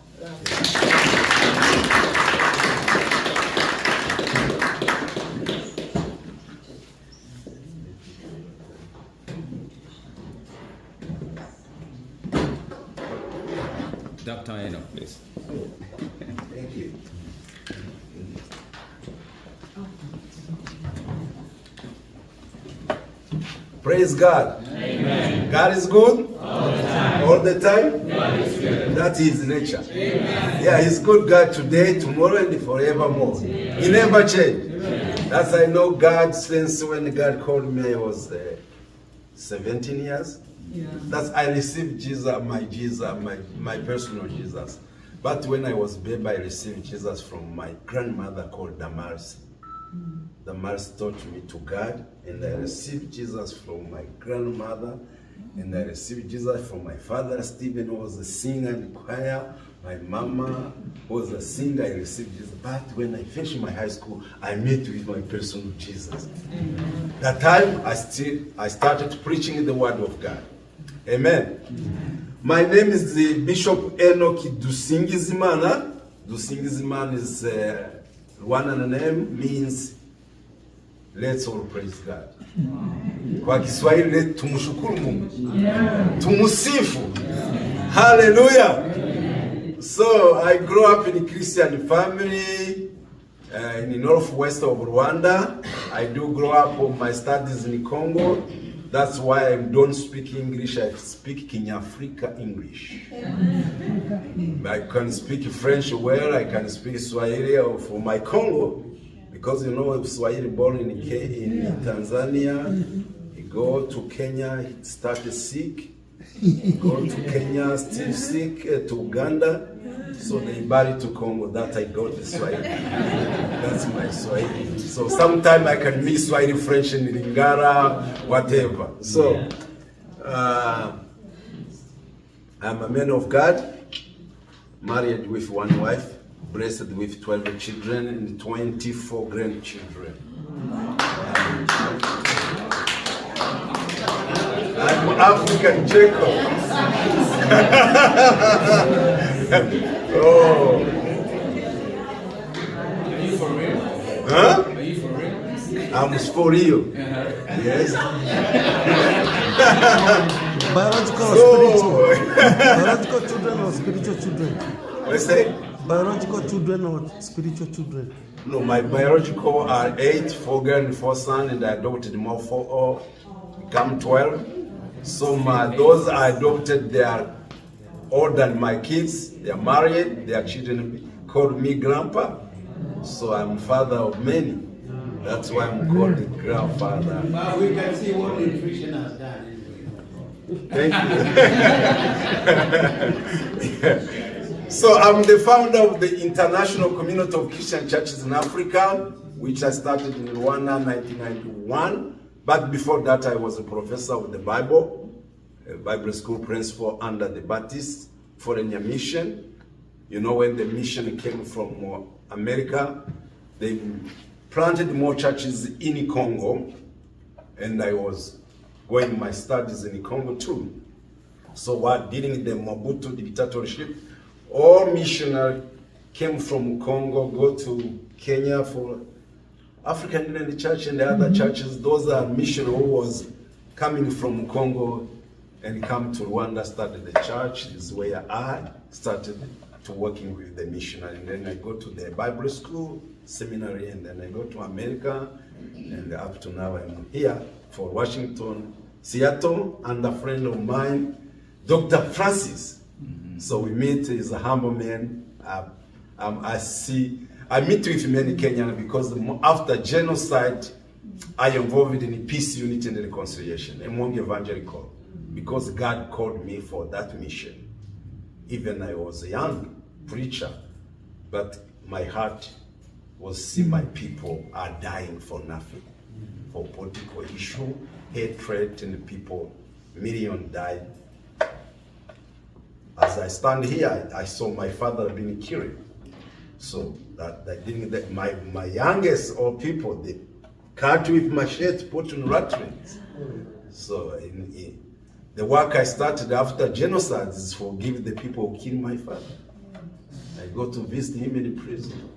Dr. Eno, please. Thank you. Praise God. Amen. God is good all the time. All the time? God is good. That is nature. Amen. Yeah, He's good God today, tomorrow, and forevermore. Amen. He never changed. Amen. That's I know God since when God called me, I was 17 years. Yeah. That's I received Jesus, my personal Jesus. But when I was baby, I received Jesus from my grandmother called Damaris. Damaris taught me to God, and I received Jesus from my grandmother, and I received Jesus from my father, Stephen, who was a singer in the choir. My mama was a singer, I received Jesus. But when I finished my high school, I met with my personal Jesus. Amen. That time, I started preaching the word of God. Amen. Amen. My name is Bishop Enoch Dusingizimana. Dusingizimana is Rwanda name, means let's all praise God. Kwa Kiswahili tumshukuru Mungu. Tumusifu. Hallelujah. So I grew up in a Christian family in the northwest of Rwanda. I do grow up with my studies in Congo. That's why I don't speak English, I speak Kinyafrika English. I can speak French well, I can speak Swahili for my Congo. Because you know, Swahili born in Tanzania, you go to Kenya, started sick, go to Kenya, still sick, to Uganda, so they buried to Congo, that I got the Swahili. That's my Swahili. So sometimes I can mix Swahili, French, and Lingala, whatever. So, I'm a man of God. married with one wife, blessed with 12 children and 24 grandchildren. I'm African Jacob. Oh. Are you for real? Huh? Are you for real? I'm for real. Yes. Biological or spiritual? Biological children or spiritual children? What's that? Biological children or spiritual children? No, my biological are 8, 4 girls and 4 sons, and I adopted more 4, become 12. So those I adopted, they are older than my kids. They are married. Their children call me grandpa. So I'm father of many. That's why I'm called the grandfather. Well, we can see what nutrition has done. Thank you. So I'm the founder of the International Community of Christian Churches in Africa, which I started in Rwanda in 1991. But before that, I was a professor of the Bible, a Bible school principal under the Baptist Foreign Mission. You know, when the mission came from America, they planted more churches in Congo, and I was going my studies in Congo too. So while dealing with the Mobutu dictatorship, all missionaries came from Congo, go to Kenya for African Union Church and the other churches. Those are missionaries who was coming from Congo and come to Rwanda, started the church. This is where I started to working with the missionary. And then I go to the Bible school, seminary, and then I go to America. And up to now I'm here for Washington, Seattle, and a friend of mine, Dr. Francis. So we meet, he's a humble man. I meet with many Kenyans because after genocide, I involved in peace, unity, and reconciliation among evangelical, because God called me for that mission. Even I was a young preacher, but my heart was see my people are dying for nothing, for political issue, hatred, and people, millions died. As I stand here, I saw my father being killed. So my youngest all people, they cut with machete, put in rat trains. So the work I started after genocide is forgive the people who killed my father. I go to visit him in the prison.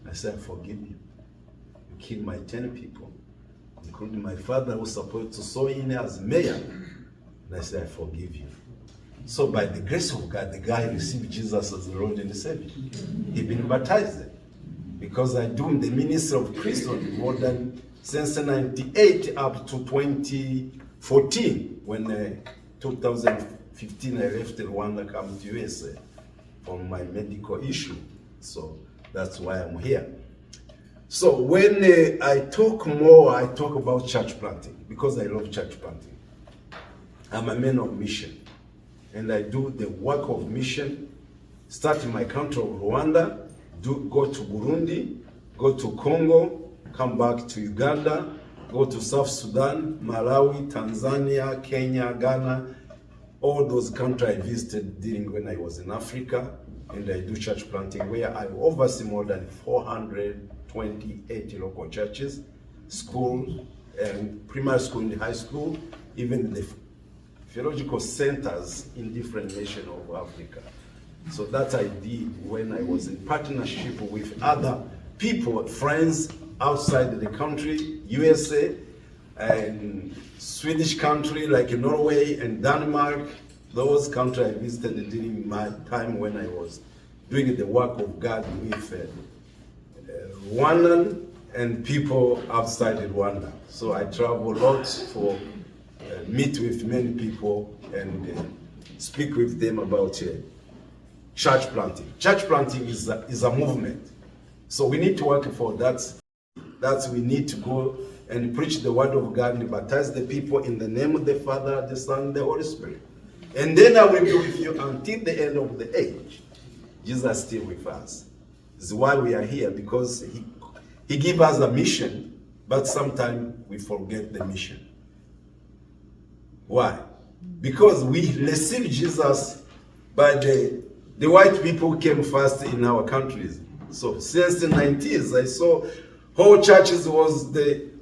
I said, I forgive you. You killed my 10 people, including my father who was supposed to serve in as mayor. And I said, I forgive you. So by the grace of God, the guy received Jesus as the Lord and the Savior. He been baptized because I do the ministry of prison more than since 98 up to 2014, when 2015 I left Rwanda, come to USA for my medical issue. So that's why I'm here. So when I talk more, I talk about church planting because I love church planting. I'm a man of mission. And I do the work of mission, start in my country of Rwanda, go to Burundi, go to Congo, come back to Uganda, go to South Sudan, Malawi, Tanzania, Kenya, Ghana, all those countries I visited during when I was in Africa, and I do church planting where I oversee more than 428 local churches, schools, and primary school and high school, even the theological centers in different nations of Africa. So that I did when I was in partnership with other people, friends outside the country, USA, and Swedish country like Norway and Denmark. Those countries I visited during my time when I was doing the work of God with Rwandan and people outside Rwanda. So I travel a lot for meet with many people and speak with them about church planting. Church planting is a movement. So we need to work for that. That's we need to go and preach the word of God and baptize the people in the name of the Father, the Son, and the Holy Spirit. And then I will be with you until the end of the age. Jesus is still with us. This is why we are here, because he gave us a mission, but sometimes we forget the mission. Why? Because we receive Jesus by the the white people came first in our countries. So since the 90s, I saw whole churches was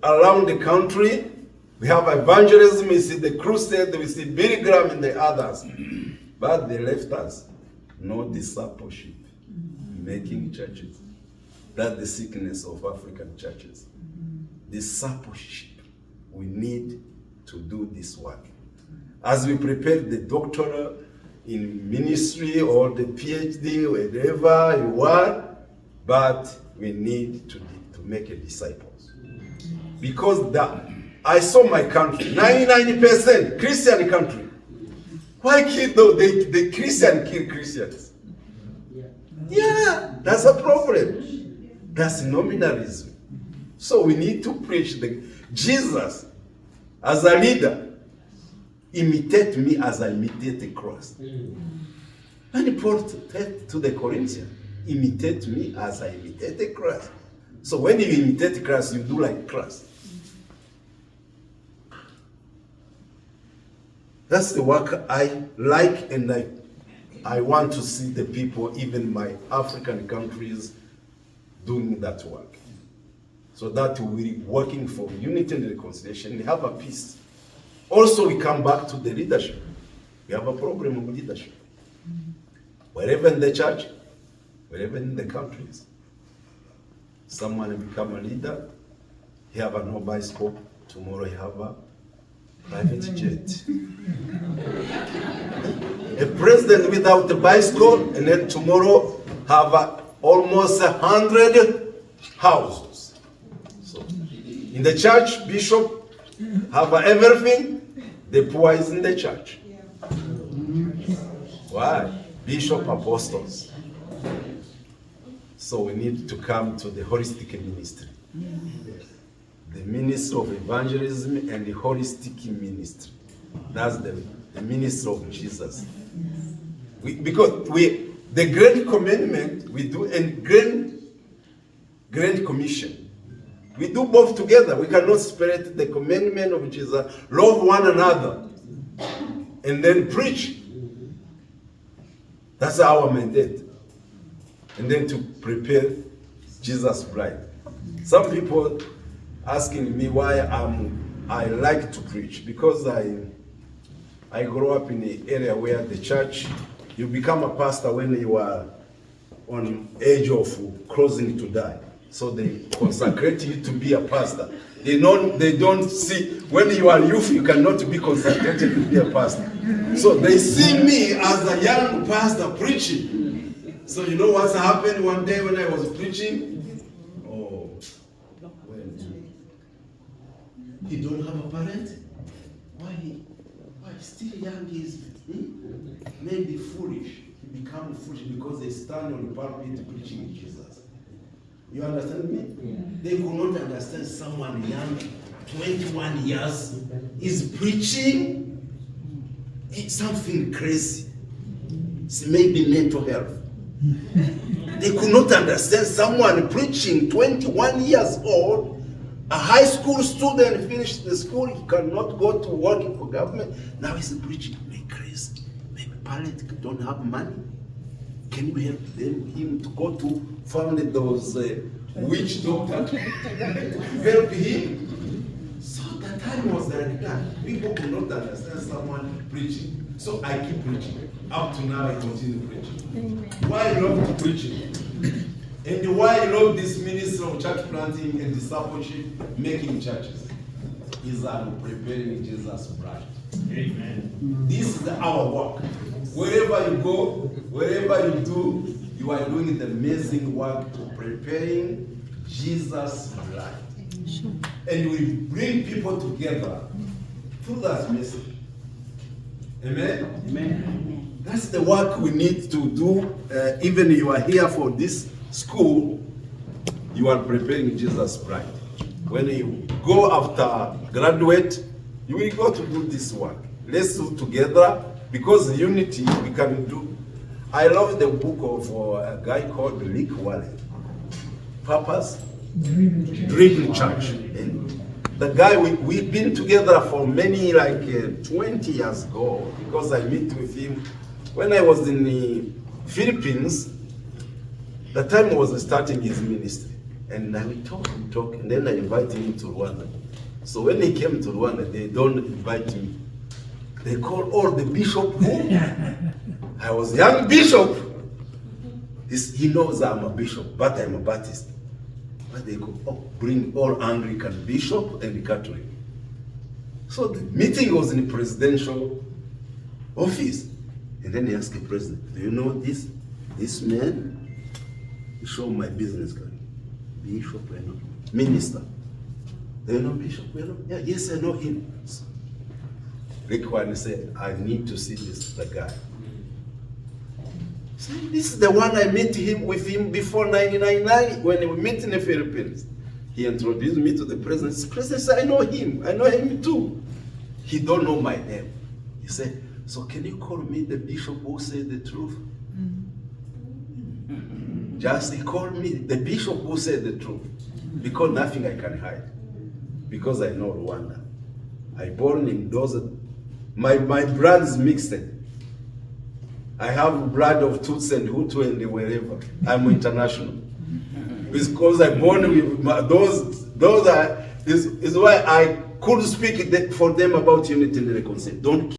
around the country. We have evangelism, we see the crusade, we see Billy Graham and the others. But they left us. No discipleship, making churches. That's the sickness of African churches. Discipleship. We need to do this work. As we prepare the doctorate in ministry or the PhD, wherever you are, but we need to make a disciples. Because I saw my country, 99% Christian country. Why kill the Christian kill Christians? Yeah, that's a problem. That's nominalism. So we need to preach Jesus as a leader. Imitate me as I imitate the cross. And Paul said to the Corinthians, imitate me as I imitate the Christ. So when you imitate Christ, you do like Christ. That's the work I like, and I want to see the people, even my African countries, doing that work. So that we're working for unity and reconciliation. We have a peace. Also, we come back to the leadership. We have a problem of leadership. Wherever in the church, wherever in the countries, someone become a leader, he have a no bicycle, tomorrow he have a private jet. A president without a bicycle, and then tomorrow have almost 100 houses. So, in the church, bishop have everything, the poor is in the church. Why? Bishop, apostles. So we need to come to the holistic ministry. The ministry of evangelism and the holistic ministry. That's the ministry of Jesus. Because the Great Commandment we do, and Great Commission. We do both together. We cannot separate the commandment of Jesus, love one another, and then preach. That's our mandate. And then to prepare Jesus' bride. Some people asking me why I like to preach, because I grew up in the area where the church, you become a pastor when you are on age of closing to die. So they consecrate you to be a pastor. They don't see, when you are youth, you cannot be consecrated to be a pastor. So they see me as a young pastor preaching. So you know what's happened one day when I was preaching? Oh, he don't have a parent? Why still young is maybe foolish. He become foolish because they stand on the pulpit preaching Jesus. You understand me? Yeah. They could not understand someone young, 21 years, is preaching something crazy. It's maybe mental health. They could not understand someone preaching 21 years old, a high school student finished the school, he cannot go to work for government. Now he's preaching like crazy. Maybe parents don't have money. Can you help him to go to find those witch doctors? Help him. So the time was like that. People could not understand someone preaching. So I keep preaching. Up to now I continue preaching. Why I love preaching? And why I love this ministry of church planting and discipleship, making churches, is I'm preparing Jesus' bride. Amen. This is our work. Wherever you go, wherever you do, you are doing the amazing work to preparing Jesus' bride. And we bring people together through that message. Amen? Amen. That's the work we need to do. Even you are here for this school, you are preparing Jesus' bride. When you go after graduate, you will go to do this work. Let's do together, because unity we can do. I love the book of a guy called Rick Warren, Purpose Driven Church. And the guy, we've been together for many, 20 years ago, because I met with him when I was in Philippines, the time was starting his ministry. And I will talk, and then I invite him to Rwanda. So when he came to Rwanda, they don't invite me. They call all the bishop who? I was young bishop. He knows I'm a bishop, but I'm a Baptist. But they could bring all Anglican bishop and Catholic. So the meeting was in the presidential office. And then he asked the president, do you know this man? He showed my business card. Bishop, I know. Minister. Do you know Bishop? Yeah, yes, I know him. Rick Warren said, I need to see the guy. So this is the one I met with him before 1999 when we met in the Philippines. He introduced me to the president. The president said, I know him too. He don't know my name. He said, so can you call me the bishop who said the truth? Just he called me the bishop who said the truth. Because nothing I can hide. Because I know Rwanda. I born in those, my blood is mixed. I have blood of Tutsi and Hutu and wherever. I'm international. Because I born with those are, is why I could speak for them about unity and reconciliation. Don't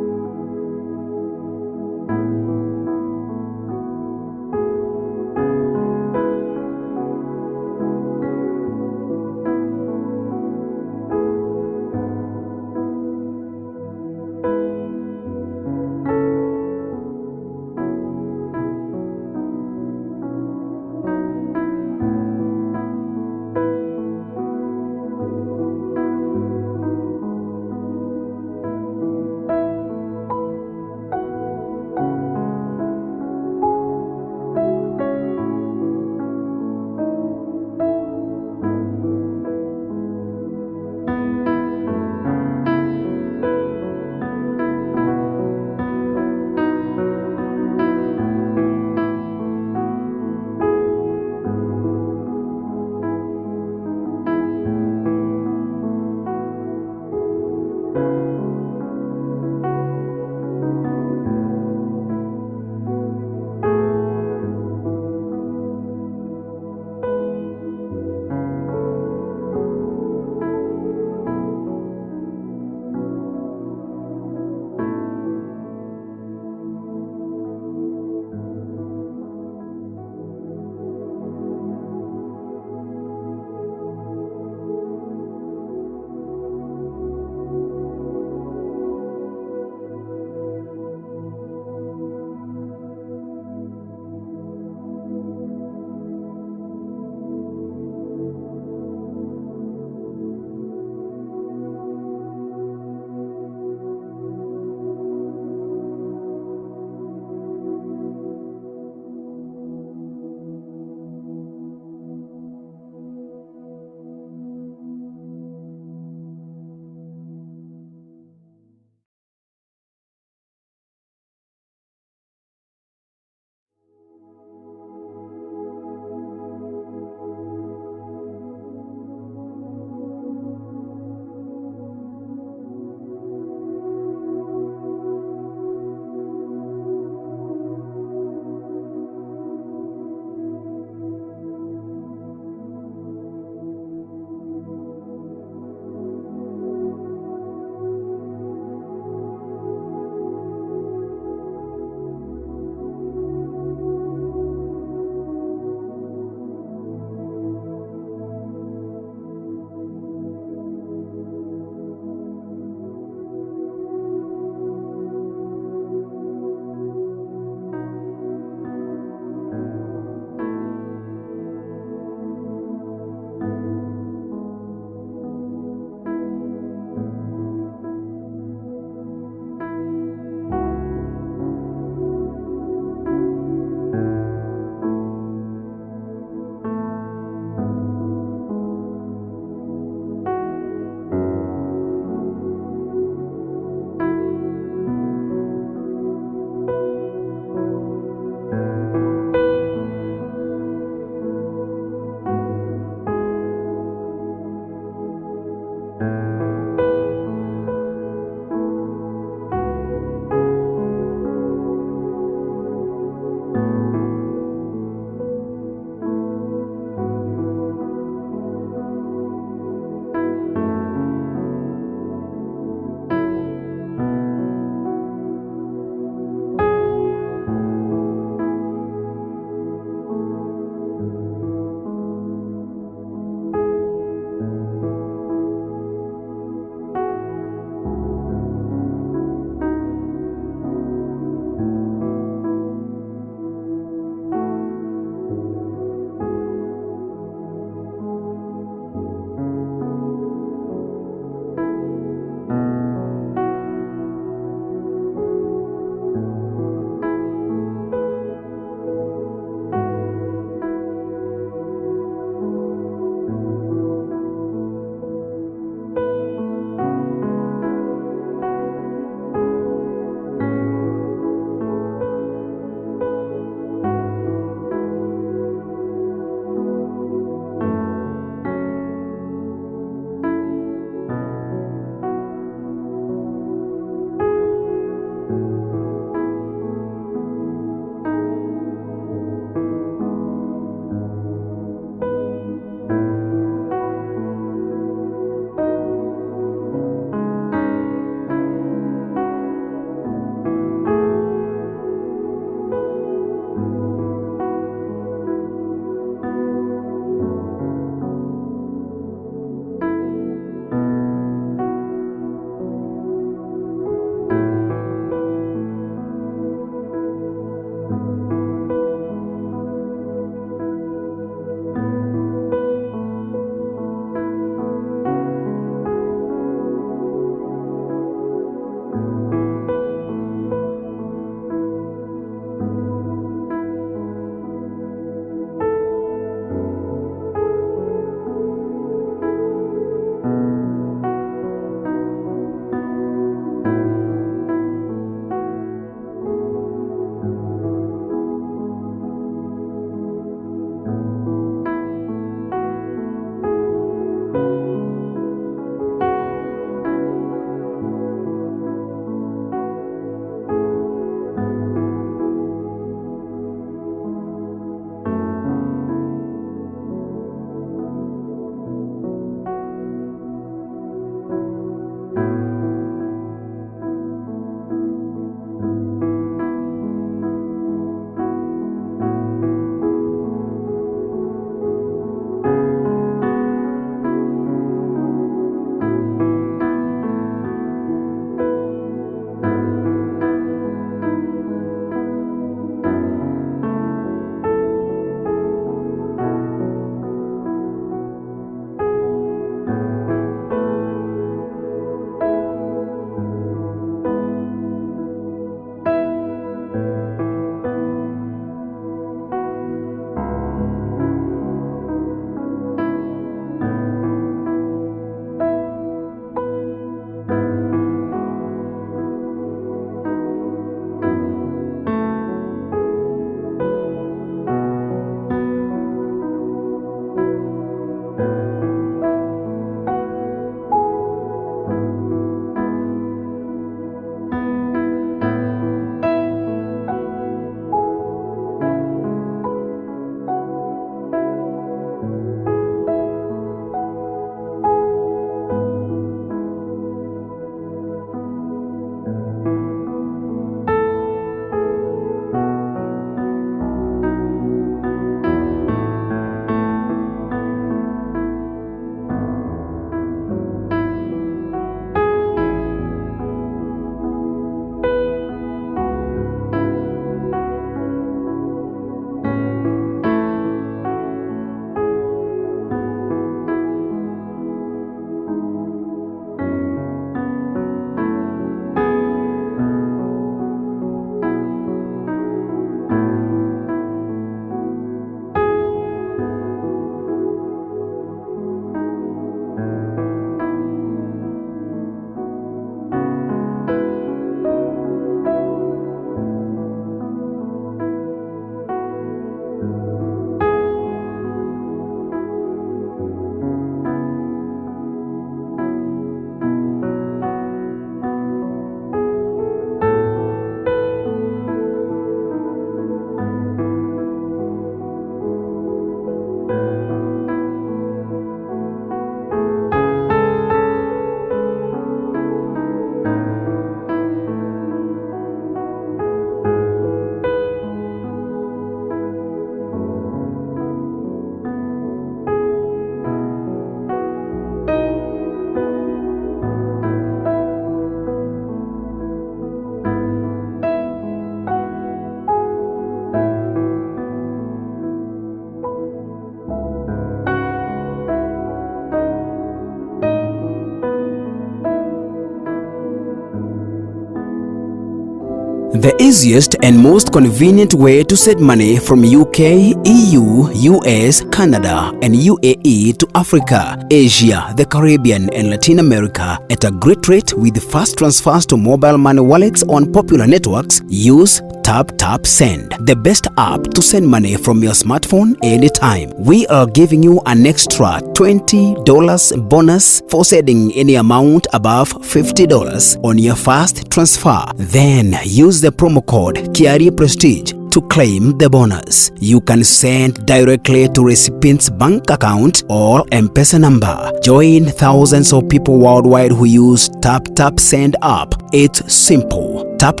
The easiest and most convenient way to send money from UK, EU, US, Canada, and UAE to Africa, Asia, the Caribbean, and Latin America at a great rate with fast transfers to mobile money wallets on popular networks. Use Tap Send, the best app to send money from your smartphone anytime. We are giving you an extra $20 bonus for sending any amount above $50 on your first transfer. Then use the promo code Kiari Prestige to claim the bonus. You can send directly to recipient's bank account or M-Pesa number. Join thousands of people worldwide who use Tap Send app. It's simple. Tap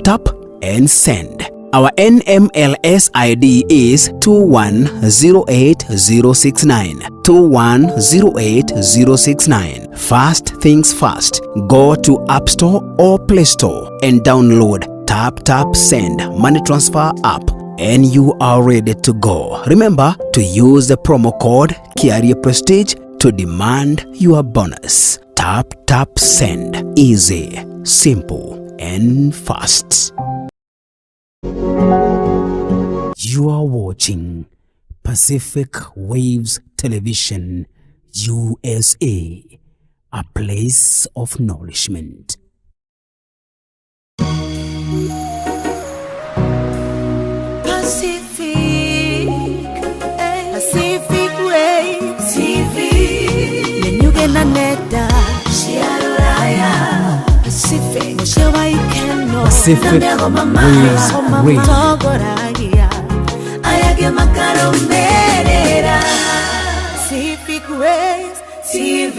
and send. Our NMLS ID is 2108069. 2108069. First things first. Go to App Store or Play Store and download Tap Send money transfer app, and you are ready to go. Remember to use the promo code Kiari Prestige to demand your bonus. Tap Send. Easy, simple, and fast. You are watching Pacific Waves Television USA, a place of nourishment. Pacific Waves TV. Nenyuge na neta Shialaya Pacific Moshewa ikeno Pacific Waves Radio. Ayage makaro merera Pacific Waves TV.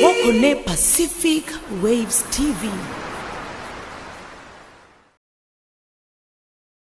Woko ne Pacific Waves TV.